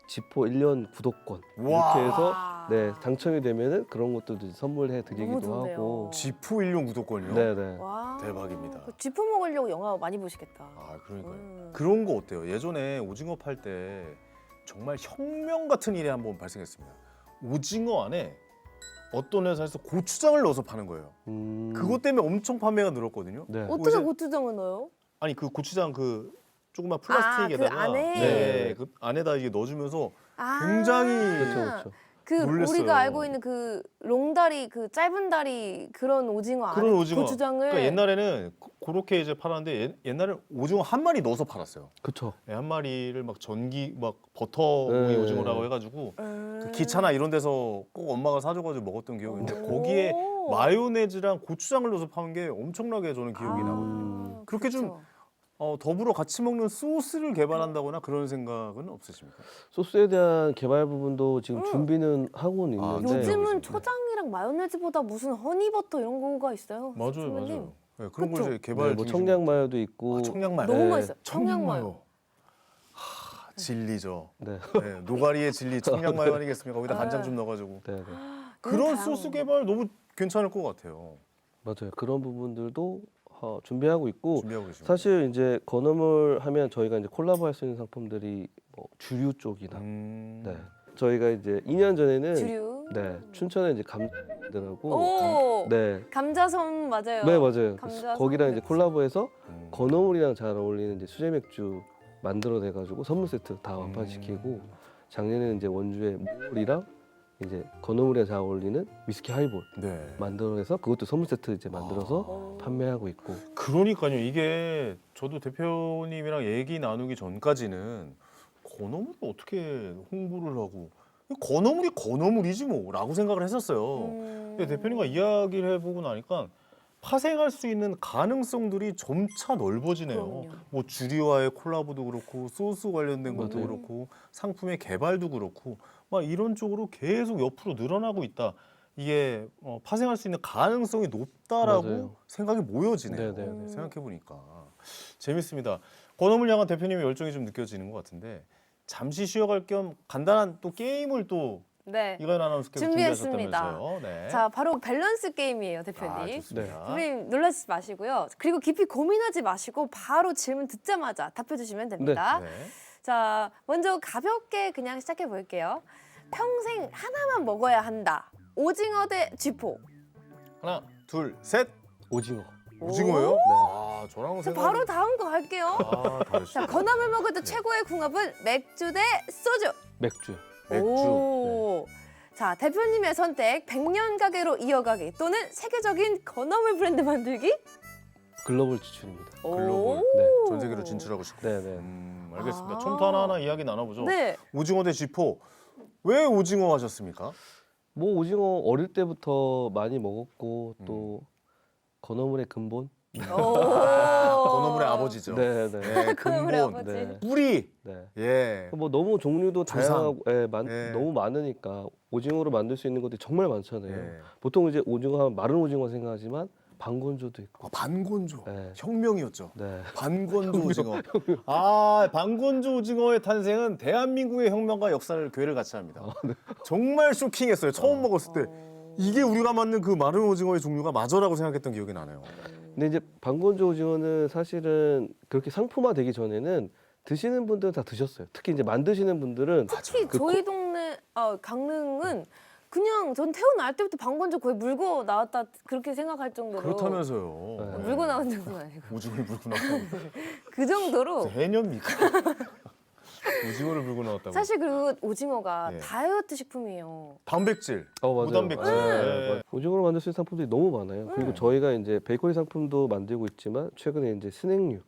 지포 1년 구독권 와. 이렇게 해서 네 당첨이 되면은 그런 것들도 이제 선물해 너무 드리기도 좋네요. 하고 지포 1용 구독권이요? 네네 와. 대박입니다. 그 쥐포 먹으려고 영화 많이 보시겠다. 아, 그러니까요. 음. 그런 거 어때요? 예전에 오징어 팔 때 정말 혁명 같은 일이 한번 발생했습니다. 오징어 안에 어떤 회사에서 고추장을 넣어서 파는 거예요. 그것 때문에 엄청 판매가 늘었거든요. 네. 어떻게 이제- 고추장을 넣어요? 아니 그 고추장 그 조그만 플라스틱에다가 그 안에? 네, 그 안에다 이게 넣어주면서 굉장히 그렇죠, 그렇죠. 그 놀랬어요. 우리가 알고 있는 그 롱다리, 그 짧은 다리 그런 오징어 그런 안에 오징어. 고추장을 그러니까 옛날에는 그렇게 이제 팔았는데 옛날에 오징어 한 마리 넣어서 팔았어요. 그렇죠. 네, 한 마리를 막 전기 막 버터 구이 네. 오징어라고 해가지고 그 기차나 이런 데서 꼭 엄마가 사줘가지고 먹었던 기억이 있는데 거기에 오. 마요네즈랑 고추장을 넣어서 파는 게 엄청나게 저는 기억이 아, 나거든요. 그렇게 좀 그렇죠. 더불어 같이 먹는 소스를 개발한다거나 그런 생각은 없으십니까? 소스에 대한 개발 부분도 지금 음. 준비는 하고는 아, 있는데 요즘은 네. 초장이랑 마요네즈보다 무슨 허니버터 이런 거가 있어요. 맞아요, 선배님. 맞아요. 네, 그런 거 그쵸? 이제 개발 네, 뭐 중이신 청양 것 마요도 있고 같아요. 청양마요. 너무 네. 맛있어요. 청양마요. 청양마요. 진리죠. 네, 네, 노가리의 진리 청양마요 아니겠습니까? 거기다 아. 간장 좀 넣어가지고 네, 네. 그런 다양한 소스 거. 개발 너무 괜찮을 것 같아요. 맞아요. 그런 부분들도 준비하고 있고 준비하고 계시고. 사실 이제 건어물 하면 저희가 이제 콜라보할 수 있는 상품들이 뭐 주류 쪽이나 네. 저희가 이제 2년 전에는 주류. 네, 춘천에 이제 감자들하고 오. 네. 감자섬 맞아요. 네, 맞아요. 감자섬 거기랑 이제 맥주. 콜라보해서 음. 건어물이랑 잘 어울리는 이제 수제 맥주 만들어내 가지고 선물 세트 다 완판시키고 작년에는 이제 원주에 물이랑 이제 건어물이랑 잘 어울리는 위스키 하이볼 네. 만들어내서 그것도 선물 세트 이제 만들어서 오. 판매하고 있고 그러니까요. 이게 저도 대표님이랑 얘기 나누기 전까지는 건어물을 어떻게 홍보를 하고 건어물이 건어물이지 뭐라고 생각을 했었어요. 근데 대표님과 이야기를 해보고 나니까 파생할 수 있는 가능성들이 점차 넓어지네요. 그럼요. 뭐 주류와의 콜라보도 그렇고 소스 관련된 것도 맞아요. 그렇고 상품의 개발도 그렇고 막 이런 쪽으로 계속 옆으로 늘어나고 있다. 이게 파생할 수 있는 가능성이 높다라고 맞아요. 생각이 모여지네요. 네네. 생각해 보니까 재밌습니다. 건어물 향한 대표님의 열정이 좀 느껴지는 것 같은데 잠시 쉬어갈 겸 간단한 또 게임을 또 네. 이건 아나운서께서 준비했습니다. 준비하셨다면서요. 네. 자, 바로 밸런스 게임이에요, 대표님. 아, 좋습니다. 대표님 놀라지 마시고요. 그리고 깊이 고민하지 마시고 바로 질문 듣자마자 답해 주시면 됩니다. 네. 자, 먼저 가볍게 그냥 시작해 볼게요. 평생 하나만 먹어야 한다. 오징어 대 쥐포. 하나, 둘, 셋. 오징어. 오징어예요? 오. 아, 저랑 자, 생각. 바로 다음 거 갈게요. 아, 자, 다르시네. 건어물 먹을 때 네. 최고의 궁합은 맥주 대 소주. 맥주. 맥주. 오. 자, 대표님의 선택 100년 가게로 이어가기 또는 세계적인 건어물 브랜드 만들기? 글로벌 지출입니다. 글로벌. 네. 전 세계로 진출하고 싶고. 네, 네. 알겠습니다. 아. 첨터 하나하나 이야기 나눠보죠. 네. 오징어 대 쥐포. 왜 오징어 하셨습니까? 뭐 오징어 어릴 때부터 많이 먹었고 또 건어물의 근본. 건어물의 아버지죠. 네, 네. 네, 건어물의 근본. 아버지. 네. 뿌리. 네. 예. 뭐 너무 종류도 조상. 다양하고 네. 너무 많으니까 오징어로 만들 수 있는 것들이 정말 많잖아요. 예. 보통 이제 오징어 하면 마른 오징어 생각하지만 반건조도 있고. 반건조. 네. 혁명이었죠. 네. 반건조 오징어. 아, 반건조 오징어의 탄생은 대한민국의 혁명과 역사를 교회를 같이 합니다. 정말 쇼킹했어요. 처음 먹었을 때. 이게 우리가 만든 그 마른 오징어의 종류가 맞아라고 생각했던 기억이 나네요. 근데 이제 반건조 오징어는 사실은 그렇게 상품화되기 전에는 드시는 분들은 다 드셨어요. 특히 이제 만드시는 분들은 특히 그 저희 동네 강릉은 그냥 전 태어날 때부터 방건조 거의 물고 나왔다 그렇게 생각할 정도로 그렇다면서요. 네. 물고 나온 정도는 아니고 오징어를 물고 나왔다고. 그 정도로 해녀입니까? 오징어를 물고 나왔다고. 사실 그리고 오징어가 네. 다이어트 식품이에요. 단백질. 맞아요. 무단백질. 네. 네. 맞아요. 오징어로 만들 수 있는 상품들이 너무 많아요. 그리고 저희가 이제 베이커리 상품도 만들고 있지만 최근에 이제 스낵류,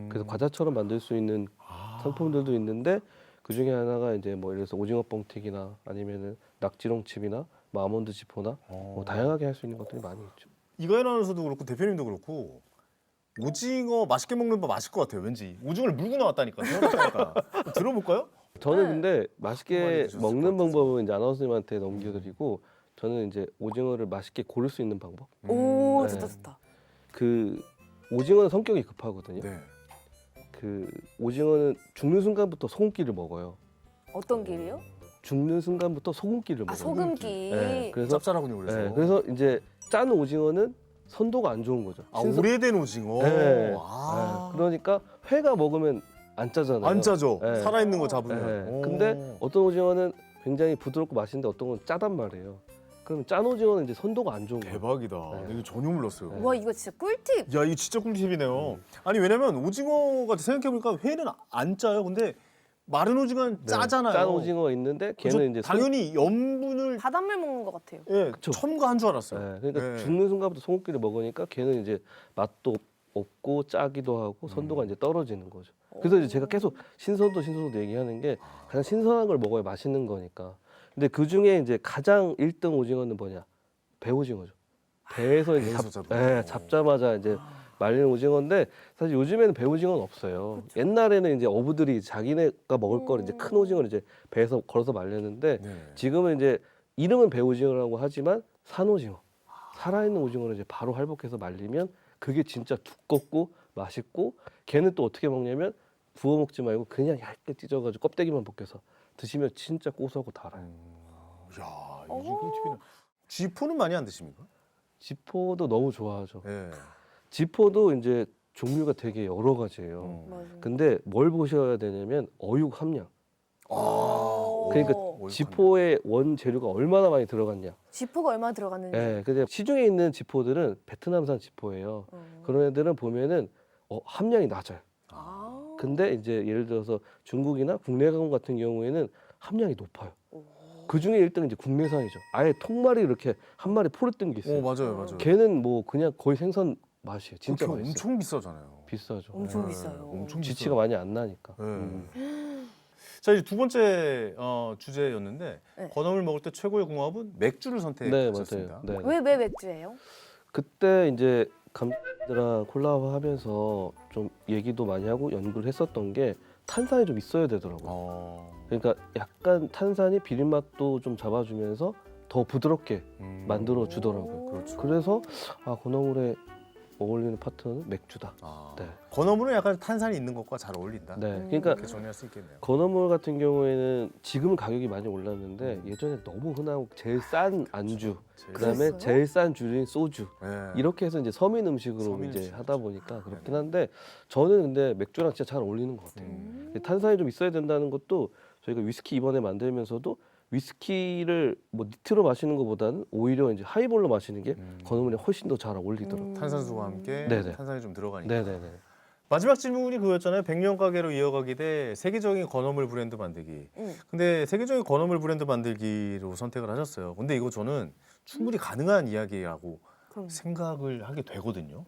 그래서 과자처럼 만들 수 있는 상품들도 있는데 그 중에 하나가 이제 뭐 예를 들어서 오징어 뻥튀기나 아니면은 낙지롱 칩이나 뭐 아몬드 지포나 뭐 다양하게 할 수 있는 것들이 많이 있죠. 이가연 아나운서도 그렇고 대표님도 그렇고 오징어 맛있게 먹는 법 아실 것 같아요. 왠지 오징어를 물고 나왔다니까. 태어났다니까. 들어볼까요? 저는 네. 근데 많이 맛있게 드셨을 먹는 것 같아서. 방법은 이제 아나운서님한테 넘겨드리고 저는 이제 오징어를 맛있게 고를 수 있는 방법. 오 네. 좋다 좋다. 그 오징어는 성격이 급하거든요. 네. 그 오징어는 죽는 순간부터 소금기를 먹어요. 어떤 길이요? 죽는 순간부터 소금기를 아 먹어요. 소금기. 네, 그래서 짭짤하군요. 그래서. 네, 그래서 이제 짠 오징어는 선도가 안 좋은 거죠. 아, 신선- 오래된 오징어. 네. 아. 네, 그러니까 회가 먹으면 안 짜잖아요. 안 짜죠. 네. 살아있는 거 네, 잡으면. 오. 근데 어떤 오징어는 굉장히 부드럽고 맛있는데 어떤 건 짜단 말이에요. 그럼 짠 오징어는 이제 선도가 안 좋은 거예요. 대박이다. 네. 이거 전혀 몰랐어요. 네. 와 이거 진짜 꿀팁. 야, 이거 진짜 꿀팁이네요. 아니 왜냐면 오징어가 생각해보니까 회는 안 짜요. 근데 마른 오징어는 네. 짜잖아요. 짠 오징어가 있는데 그래서 걔는 이제 당연히 염분을 바닷물 먹는 것 같아요. 예, 그쵸. 첨가한 줄 알았어요. 네, 그러니까 네. 죽는 순간부터 소금기를 먹으니까 걔는 이제 맛도 없고 짜기도 하고 선도가 이제 떨어지는 거죠. 그래서 이제 제가 계속 신선도 얘기하는 게 가장 신선한 걸 먹어야 맛있는 거니까. 근데 그 중에 이제 가장 1등 오징어는 뭐냐? 배오징어죠. 배에서 이제 배에서 잡자마자 이제 말리는 오징어인데 사실 요즘에는 배오징어는 없어요. 옛날에는 이제 어부들이 자기네가 먹을 걸 이제 큰 오징어를 이제 배에서 걸어서 말렸는데 네. 지금은 이제 이름은 배오징어라고 하지만 산오징어, 살아있는 오징어를 이제 바로 활복해서 말리면 그게 진짜 두껍고 맛있고 걔는 또 어떻게 먹냐면 구워 먹지 말고 그냥 얇게 찢어가지고 껍데기만 벗겨서 드시면 진짜 고소하고 달아요. 야, 이게 꿀팁이네. 쥐포는 많이 안 드십니까? 지포도 너무 좋아하죠. 네. 지포도 이제 종류가 되게 여러 가지예요. 맞아요. 근데 뭘 보셔야 되냐면 어육 함량. 그러니까 어육하네. 지포의 원 재료가 얼마나 많이 들어갔냐. 지포가 얼마나 들어갔는지. 예, 근데 시중에 있는 지포들은 베트남산 지포예요. 그런 애들은 보면은 함량이 낮아요. 아. 근데 이제 예를 들어서 중국이나 국내 가공 같은 경우에는 함량이 높아요. 그 중에 1등은 이제 국내산이죠. 아예 통마리 이렇게 한 마리 포를 뜬 게 있어요. 맞아요, 맞아요. 걔는 뭐 그냥 거의 생선 맛이에요. 진짜 그게 맛있어요. 엄청 비싸잖아요. 비싸죠. 엄청 네, 비싸요. 엄청 지치가 많이 안 나니까. 네. 자, 이제 두 번째 주제였는데 네. 건어물 먹을 때 최고의 궁합은 맥주를 네, 선택하셨습니다. 맞아요. 네. 왜 맥주예요? 그때 이제 감들랑 콜라보하면서 좀 얘기도 많이 하고 연구를 했었던 게 탄산이 좀 있어야 되더라고요. 그러니까 약간 탄산이 비린 맛도 좀 잡아주면서 더 부드럽게 만들어 주더라고요. 그렇죠. 그래서 건어물에 어울리는 파트는 맥주다. 네. 건어물은 약간 탄산이 있는 것과 잘 어울린다. 네, 그러니까 이렇게 정리할 수 있겠네요. 건어물 같은 경우에는 지금은 가격이 많이 올랐는데 예전에 너무 흔하고 제일 싼 안주, 그다음에 그랬어요? 제일 싼 주류인 소주 네. 이렇게 해서 이제 서민 음식으로 서민 이제 음식. 하다 보니까 그렇긴 네네. 한데 저는 근데 맥주랑 진짜 잘 어울리는 것 같아요. 탄산이 좀 있어야 된다는 것도 저희가 위스키 이번에 만들면서도 위스키를 뭐 니트로 마시는 것보다는 오히려 이제 하이볼로 마시는 게 건어물에 훨씬 더 잘 어울리더라고요. 탄산수와 함께 네네. 탄산이 좀 들어가니까. 네네네. 마지막 질문이 그거였잖아요. 100년 가게로 이어가기 대 세계적인 건어물 브랜드 만들기. 근데 세계적인 건어물 브랜드 만들기로 선택을 하셨어요. 근데 이거 저는 충분히 가능한 이야기라고 그럼. 생각을 하게 되거든요.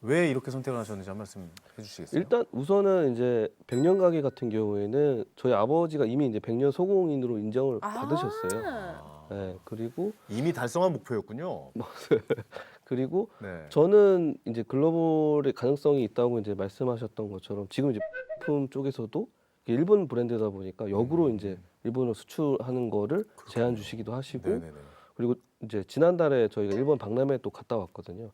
왜 이렇게 선택을 하셨는지 한 말씀 해주시겠어요? 일단 우선은 이제 100년 가게 같은 경우에는 저희 아버지가 이미 이제 100년 소공인으로 인정을 받으셨어요. 네, 그리고 이미 달성한 목표였군요. 그리고 네. 저는 이제 글로벌의 가능성이 있다고 이제 말씀하셨던 것처럼 지금 이제 품 쪽에서도 일본 브랜드다 보니까 역으로 이제 일본으로 수출하는 거를 제한 주시기도 하시고 네네네. 그리고 이제 지난달에 저희가 일본 박람회 또 갔다 왔거든요.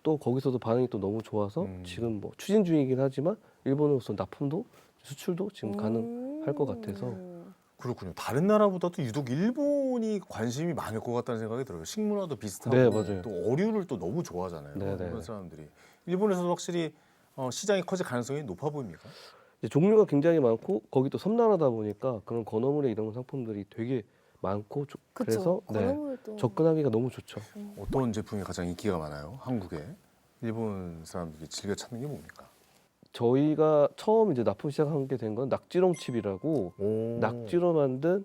또 거기서도 반응이 또 너무 좋아서 지금 뭐 추진 중이긴 하지만 일본으로서 납품도 수출도 지금 가능할 것 같아서 그렇군요. 다른 나라보다도 유독 일본이 관심이 많을 것 같다는 생각이 들어요. 식문화도 비슷하고 네, 맞아요. 또 어류를 또 너무 좋아하잖아요. 네, 네. 그런 사람들이. 일본에서도 확실히 시장이 커질 가능성이 높아 보입니까? 이제 종류가 굉장히 많고 거기 또 섬나라다 보니까 그런 건어물에 이런 상품들이 되게 많고 그래서 그쵸. 건어물도. 접근하기가 너무 좋죠. 어떤 제품이 가장 인기가 많아요? 한국에 일본 사람들이 즐겨 찾는 게 뭡니까? 저희가 처음 이제 납품 시작한 게 된 건 낙지롱 칩이라고 낙지로 만든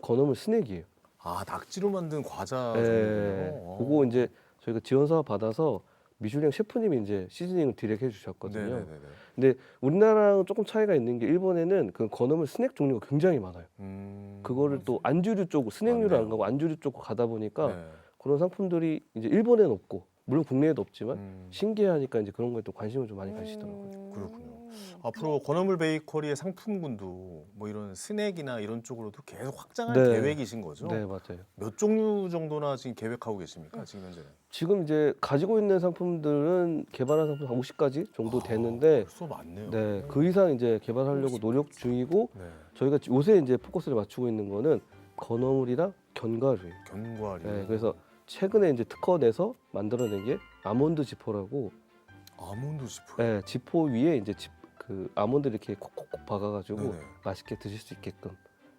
건어물 스낵이에요. 아, 낙지로 만든 과자 예, 종류군요. 그거 이제 저희가 지원 사업 받아서 미슐랭 셰프님이 이제 시즈닝을 디렉해 주셨거든요. 네네네. 근데 우리나라랑 조금 차이가 있는 게 일본에는 그 건어물 스낵 종류가 굉장히 많아요. 그거를 또 안주류 쪽 스낵류를 맞네요. 안 가고 안주류 쪽으로 가다 보니까 네. 그런 상품들이 이제 일본에는 없고 물론 국내에도 없지만 음, 신기하니까 이제 그런 거에 또 관심을 좀 많이 가지시더라고요. 그렇군요. 앞으로 건어물 베이커리의 상품군도 뭐 이런 스낵이나 이런 쪽으로도 계속 확장할 네. 계획이신 거죠? 네, 맞아요. 몇 종류 정도나 지금 계획하고 계십니까? 지금 현재는? 지금 이제 가지고 있는 상품들은 개발한 상품 한 50가지 정도 되는데 벌써 많네요. 네, 그 이상 이제 개발하려고 노력 중이고 네. 저희가 요새 이제 포커스를 맞추고 있는 거는 건어물이랑 견과류예요. 견과류. 네, 그래서 최근에 이제 특허 내서 만들어낸 게 아몬드 지포라고 아몬드 지포. 네, 지포 위에 이제 그 아몬드 이렇게 콕콕콕 박아가지고 네네. 맛있게 드실 수 있게끔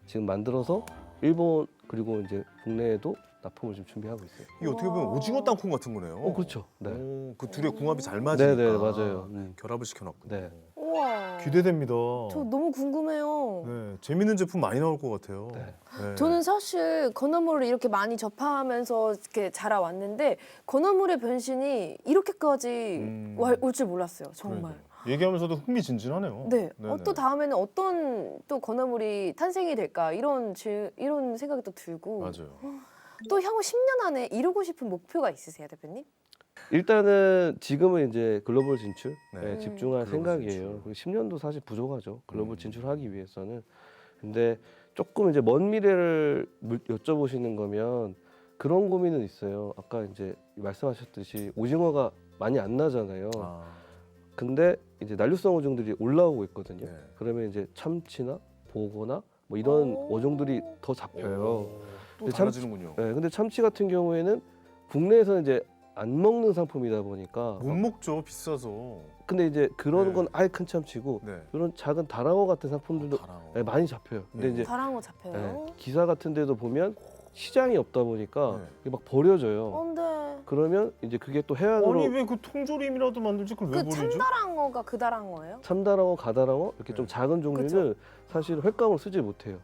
지금 만들어서 일본 그리고 이제 국내에도 납품을 지금 준비하고 있어요. 이게 어떻게 보면 우와. 오징어 땅콩 같은 거네요. 그렇죠. 네. 그 둘의 궁합이 잘 맞으니까. 네, 맞아요. 결합을 시켜놨군요. 네. 우와. 기대됩니다. 저 너무 궁금해요. 네, 재밌는 제품 많이 나올 것 같아요. 네. 네. 저는 사실 건어물을 이렇게 많이 접하면서 이렇게 자라왔는데 건어물의 변신이 이렇게까지 올 줄 몰랐어요. 정말. 그러니까요. 얘기하면서도 흥미진진하네요. 네. 네네. 또 다음에는 어떤 또 건어물이 탄생이 될까 이런 생각이 또 들고 맞아요. 또 향후 10년 안에 이루고 싶은 목표가 있으세요, 대표님? 일단은 지금은 이제 글로벌 진출 네. 집중할 글로벌 생각이에요. 진출. 그리고 10년도 사실 부족하죠. 글로벌 음. 진출하기 위해서는. 근데 조금 이제 먼 미래를 여쭤보시는 거면 그런 고민은 있어요. 아까 이제 말씀하셨듯이 오징어가 많이 안 나잖아요. 근데 이제 난류성 어종들이 올라오고 있거든요. 네. 그러면 이제 참치나 보거나 뭐 이런 오. 어종들이 더 잡혀요. 또 근데 달라지는군요. 네, 근데 참치 같은 경우에는 국내에서는 이제 안 먹는 상품이다 보니까 못 먹죠, 비싸서. 근데 이제 그런 네. 건 아예 큰 참치고 네. 이런 작은 다랑어 같은 상품들도 달아요. 네, 많이 잡혀요. 근데 네. 이제 다랑어 잡혀요. 네, 기사 같은 데도 보면 시장이 없다 보니까 네. 이게 막 버려져요. 근데 그러면 이제 그게 또 해안으로 아니 왜 그 통조림이라도 만들지 그걸 왜 그 버리죠? 참다랑어가 그 다랑어예요? 참다랑어, 가다랑어 이렇게 좀 네. 작은 종류는 사실 횟감을 쓰지 못해요.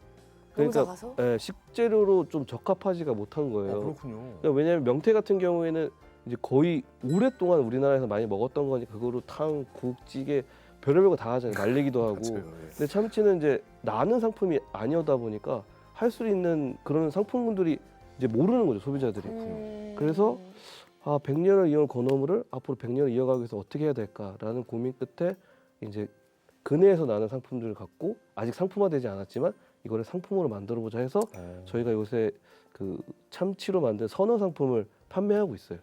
너무 그러니까 작아서? 예, 식재료로 좀 적합하지가 못한 아, 거예요. 그렇군요. 그러니까 왜냐하면 명태 같은 경우에는 이제 거의 오랫동안 우리나라에서 많이 먹었던 거니까 그거로 탕, 국, 찌개 별의별 거 다 하잖아요. 말리기도 하고. 맞아요. 예. 근데 참치는 이제 나는 상품이 아니었다 보니까 할 수 있는 그런 상품군들이 이제 모르는 거죠, 소비자들이. 그래서 아, 100년을 이어온 건어물을 앞으로 100년을 이어가기 위해서 어떻게 해야 될까라는 고민 끝에 이제 근해에서 나는 상품들을 갖고 아직 상품화되지 않았지만 이거를 상품으로 만들어 보자 해서 저희가 요새 그 참치로 만든 선어 상품을 판매하고 있어요.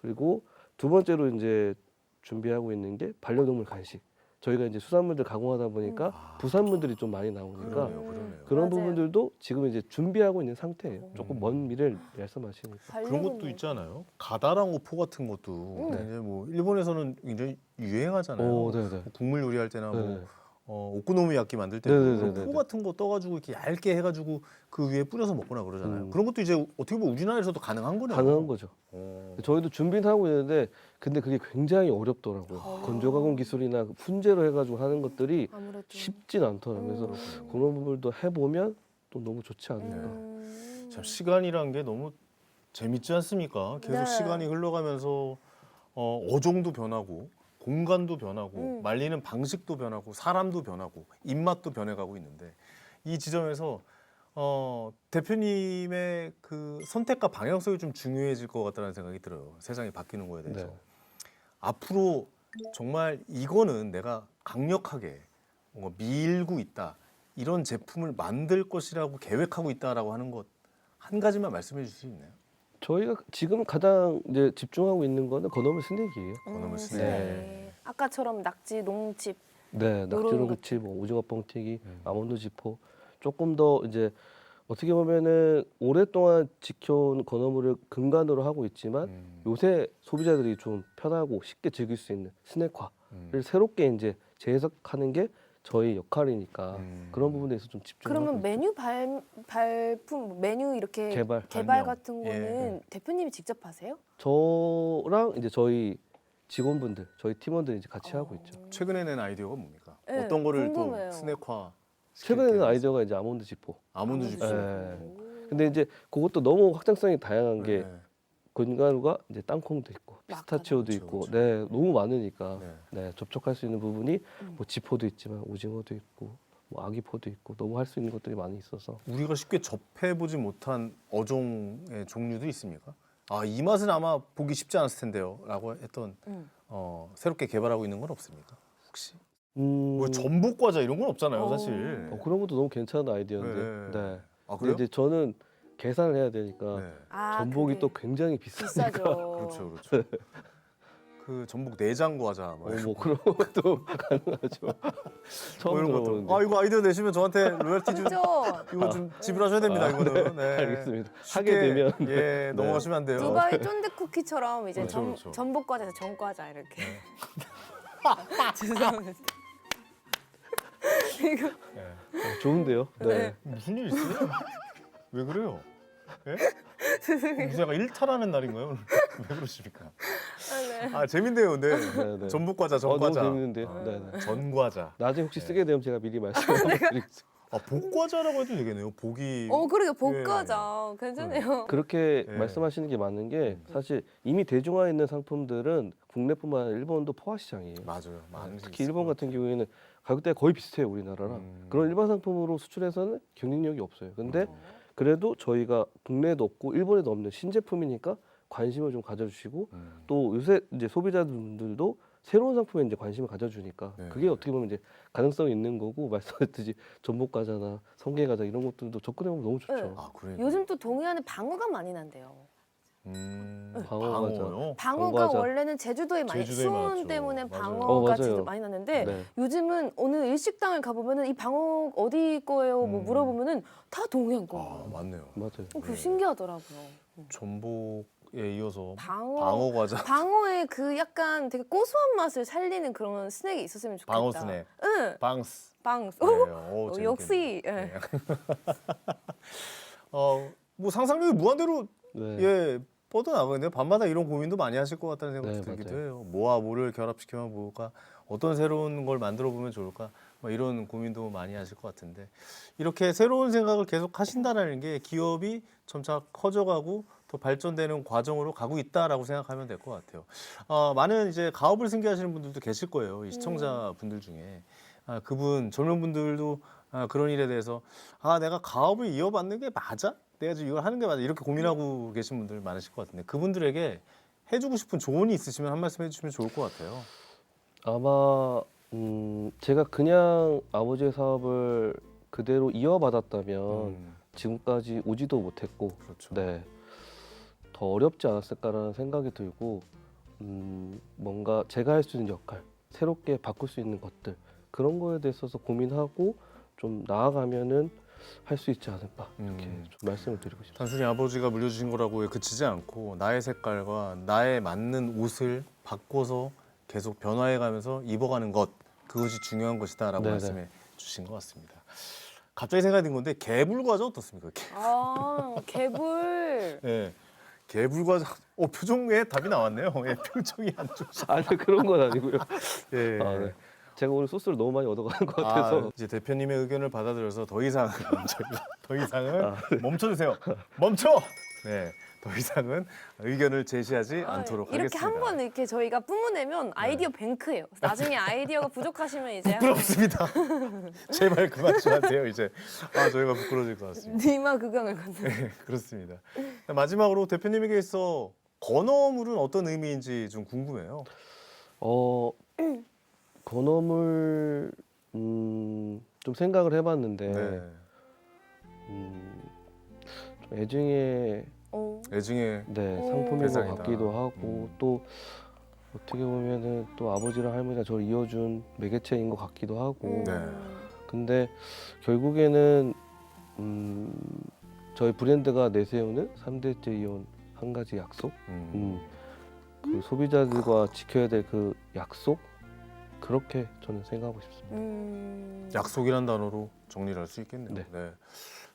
그리고 두 번째로 이제 준비하고 있는 게 반려동물 간식. 저희가 이제 수산물들 가공하다 보니까 부산물들이 좀 많이 나오니까 그러네요. 그런 맞아요. 부분들도 지금 이제 준비하고 있는 상태예요. 조금 먼 미래를 말씀하시니까. 그런 것도 있잖아요. 가다랑어 포 같은 것도 이제 뭐 일본에서는 굉장히 유행하잖아요. 오, 네네. 뭐 국물 요리할 때나 네. 뭐 오코노미야끼 만들 때도 네네네네. 그런 포 같은 거 떠가지고 이렇게 얇게 해가지고 그 위에 뿌려서 먹거나 그러잖아요. 음. 그런 것도 이제 어떻게 보면 우리나라에서도 가능한 거네요. 가능한 거죠. 오. 저희도 준비는 하고 있는데 근데 그게 굉장히 어렵더라고요. 건조가공 기술이나 그 훈제로 해가지고 하는 것들이 아무래도 쉽진 않더라고요. 그래서 그런 부분도 해보면 또 너무 좋지 않을까. 참 시간이란 게 너무 재밌지 않습니까? 계속 네. 시간이 흘러가면서 어종도 변하고 공간도 변하고 말리는 방식도 변하고 사람도 변하고 입맛도 변해가고 있는데 이 지점에서 대표님의 그 선택과 방향성이 좀 중요해질 것 같다는 생각이 들어요. 세상이 바뀌는 거에 대해서. 네. 앞으로 정말 이거는 내가 강력하게 뭔가 밀고 있다. 이런 제품을 만들 것이라고 계획하고 있다라고 하는 것 한 가지만 말씀해 주실 수 있나요? 저희가 지금 가장 이제 집중하고 있는 거는 건어물 스낵이에요. 건어물 스낵. 네. 아까처럼 낙지, 농칩 네, 요런 낙지롱그치, 뭐 오징어 뻥튀기, 아몬드 지포 조금 더 이제 어떻게 보면은 오랫동안 지켜온 건어물을 근간으로 하고 있지만 요새 소비자들이 좀 편하고 쉽게 즐길 수 있는 스낵화를 새롭게 이제 재해석하는 게 저희 역할이니까 그런 부분에 대해서 좀 집중하고 그러면 있죠. 메뉴 발품 메뉴 이렇게 개발. 개발 발명. 같은 거는 대표님이 직접 하세요? 저랑 이제 저희 직원분들, 저희 팀원들이 이제 같이 하고 있죠. 최근에 낸 아이디어가 뭡니까? 네, 어떤 거를 궁금해요. 또 스낵화 최근에 는 아이디어가 이제 아몬드 지포. 아몬드 주스. 네. 근데 이제 그것도 너무 확장성이 다양한 게 네. 건가루가 이제 땅콩도 있고 피스타치오도 그렇죠, 있고 그렇죠. 네 너무 많으니까 네. 네 접촉할 수 있는 부분이 뭐 지포도 있지만 오징어도 있고 뭐 아기포도 있고 너무 할 수 있는 것들이 많이 있어서 우리가 쉽게 접해보지 못한 어종의 종류도 있습니까? 아, 이 맛은 아마 보기 쉽지 않았을 텐데요. 라고 했던 새롭게 개발하고 있는 건 없습니까? 혹시? 뭐 전복 과자 이런 건 없잖아요, 사실. 그런 것도 너무 괜찮은 아이디어인데 네. 네. 아, 근데 그래요? 이제 저는 계산을 해야 되니까 네. 아, 전복이 그게 또 굉장히 비싸니까 비싸죠. 그렇죠, 그렇죠. 그 전복 내장 과자 뭐 그런 것도 가능하죠. 처음 이런 것도. 들어보는데. 아, 이거 아이디어 내시면 저한테 로열티 좀 그죠? 이거 좀 지불하셔야 됩니다. 이거는. 네. 알겠습니다. 쉽게, 하게 되면 예, 넘어가시면 안 돼요. 두바이 쫀득 쿠키처럼 이제 그렇죠, 그렇죠. 전복 과자에서 전 과자 이렇게. 죄송합니다. 이거 좋은데요. 네. 네. 무슨 일 있어요? 왜 그래요? 예? 무슨 약간 일탈하는 날인가요? 오늘? 왜 그러십니까? 네. 아 재밌네요, 근데 네, 네. 전복과자, 너무 전과자. 재밌는데요. 아, 네, 네. 전과자. 나중에 혹시 네. 쓰게 되면 제가 미리 말씀드리겠습니다. 아 복과자라고 해도 되겠네요. 복이. 그러게 복과자 괜찮네요. 그렇게 네. 말씀하시는 게 맞는 게 사실 이미 대중화해 있는 상품들은 국내뿐만 아니라 일본도 포화 시장이에요. 맞아요. 많은 특히 일본 같은 경우에는 가격대가 거의 비슷해요, 우리나라랑. 그런 일반 상품으로 수출해서는 경쟁력이 없어요. 근데 그래도 저희가 국내에도 없고 일본에도 없는 신제품이니까 관심을 좀 가져주시고 또 요새 이제 소비자분들도 새로운 상품에 이제 관심을 가져주니까 네. 그게 어떻게 보면 이제 가능성이 있는 거고 말씀하셨듯이 전복 과자나 성게 과자 이런 것들도 접근해보면 너무 좋죠. 네. 아 그래. 요즘 또 동해안에 방어가 많이 난대요. 방어 과자. 방어요? 방어가 방과자. 원래는 제주도에 많이 제주도에 수온 많았죠. 때문에 맞아요. 방어가 맞아요. 진짜 많이 났는데 네. 요즘은 어느 일식당을 가보면은 이 방어 어디 거예요? 뭐 물어보면은 다 동해안 아 거. 맞네요. 맞아요. 그 신기하더라고요. 전복에 이어서 방어. 방어 과자, 방어의 그 약간 되게 고소한 맛을 살리는 그런 스낵이 있었으면 좋겠다. 방어 스낵, 응. 방스. 빵. 네, 재밌겠네요. 역시. 예. 네. 뭐 상상력이 무한대로 네. 예 뻗어나가는데요. 밤마다 이런 고민도 많이 하실 것 같다는 생각도 네, 들기도 맞아요. 해요. 뭐와 뭐를 결합시키면 뭘까? 어떤 새로운 걸 만들어 보면 좋을까? 뭐 이런 고민도 많이 하실 것 같은데 이렇게 새로운 생각을 계속 하신다는 게 기업이 점차 커져가고 더 발전되는 과정으로 가고 있다라고 생각하면 될 것 같아요. 많은 이제 가업을 승계하시는 분들도 계실 거예요. 이 시청자분들 중에 그분 젊은 분들도 그런 일에 대해서 내가 가업을 이어받는 게 맞아? 내가 지금 이걸 하는 게 맞아? 이렇게 고민하고 계신 분들 많으실 것 같은데 그분들에게 해주고 싶은 조언이 있으시면 한 말씀 해주시면 좋을 것 같아요. 아마 제가 그냥 아버지의 사업을 그대로 이어받았다면 지금까지 오지도 못했고 그렇죠. 네, 더 어렵지 않았을까라는 생각이 들고 뭔가 제가 할 수 있는 역할, 새롭게 바꿀 수 있는 것들 그런 거에 대해서 고민하고 좀 나아가면은 할 수 있지 않을까 이렇게 좀 말씀을 드리고 싶습니다. 단순히 아버지가 물려주신 거라고 그치지 않고 나의 색깔과 나에 맞는 옷을 바꿔서 계속 변화해가면서 입어가는 것 그것이 중요한 것이다라고 네네. 말씀해 주신 것 같습니다. 갑자기 생각이 든 건데 개불 과자 어떻습니까? 개불. 예, 개불 과자. 표정에 답이 나왔네요. 예, 표정이 안 좋으시. 아니 그런 건 아니고요. 예. 네. 제가 오늘 소스를 너무 많이 얻어가는 것 같아서 이제 대표님의 의견을 받아들여서 더 이상은 멈춰주세요. 멈춰. 네, 더 이상은 의견을 제시하지 않도록 이렇게 하겠습니다. 한번 이렇게 저희가 뿜어내면 아이디어 뱅크예요. 나중에 아이디어가 부족하시면 이제 부끄럽습니다. 제발 그만 좀 하세요. 이제 저희가 부끄러질 것 같습니다. 니마 극강을 건너. 네, 그렇습니다. 마지막으로 대표님에게 있어 건어물은 어떤 의미인지 좀 궁금해요. 건어물 좀 생각을 해봤는데 네, 좀 애증의 애증의 상품인 것 대상이다. 같기도 하고 또 어떻게 보면은 또 아버지랑 할머니가 저를 이어준 매개체인 것 같기도 하고 네. 근데 결국에는 저희 브랜드가 내세우는 3대째 이혼 한 가지 약속 그 소비자들과 지켜야 될 그 약속 그렇게 저는 생각하고 싶습니다. 약속이란 단어로 정리를 할 수 있겠네요. 네. 네.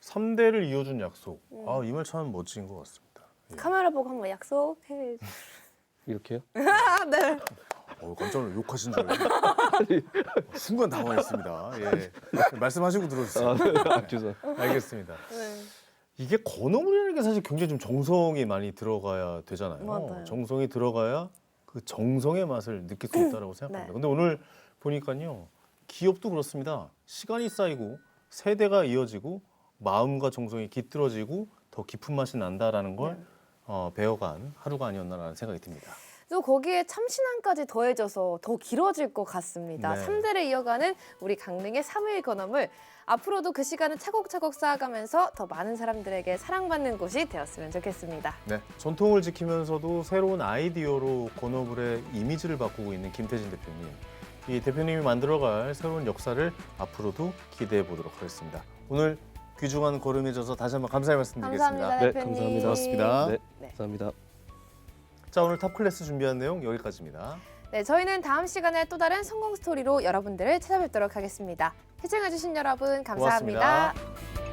3대를 이어준 약속. 이 말 참 멋진 것 같습니다. 예. 카메라 보고 한번 약속해. 이렇게요? 네. 깜짝 놀라 욕하신 줄 알고 순간 당황했습니다. 예. 말씀하시고 들어주세요. 죄송합니다. 알겠습니다. 네. 이게 건어물이라는 게 사실 굉장히 좀 정성이 많이 들어가야 되잖아요. 맞아요. 정성이 들어가야 그 정성의 맛을 느낄 수 있다고 생각합니다. 네. 근데 오늘 보니까요. 기업도 그렇습니다. 시간이 쌓이고 세대가 이어지고 마음과 정성이 깃들어지고 더 깊은 맛이 난다라는 걸 배워간 하루가 아니었나라는 생각이 듭니다. 또 거기에 참신함까지 더해져서 더 길어질 것 같습니다. 네. 3대를 이어가는 우리 강릉의 3일 건어물. 앞으로도 그 시간을 차곡차곡 쌓아가면서 더 많은 사람들에게 사랑받는 곳이 되었으면 좋겠습니다. 네, 전통을 지키면서도 새로운 아이디어로 건어물의 이미지를 바꾸고 있는 김태진 대표님. 이 대표님이 만들어갈 새로운 역사를 앞으로도 기대해 보도록 하겠습니다. 오늘 귀중한 걸음에 져서 다시 한번 감사의 말씀드리겠습니다. 감사합니다, 네, 대표님. 감사합니다. 고맙습니다. 네, 네. 감사합니다. 자, 오늘 탑 클래스 준비한 내용 여기까지입니다. 네, 저희는 다음 시간에 또 다른 성공 스토리로 여러분들을 찾아뵙도록 하겠습니다. 시청해주신 여러분 감사합니다. 고맙습니다.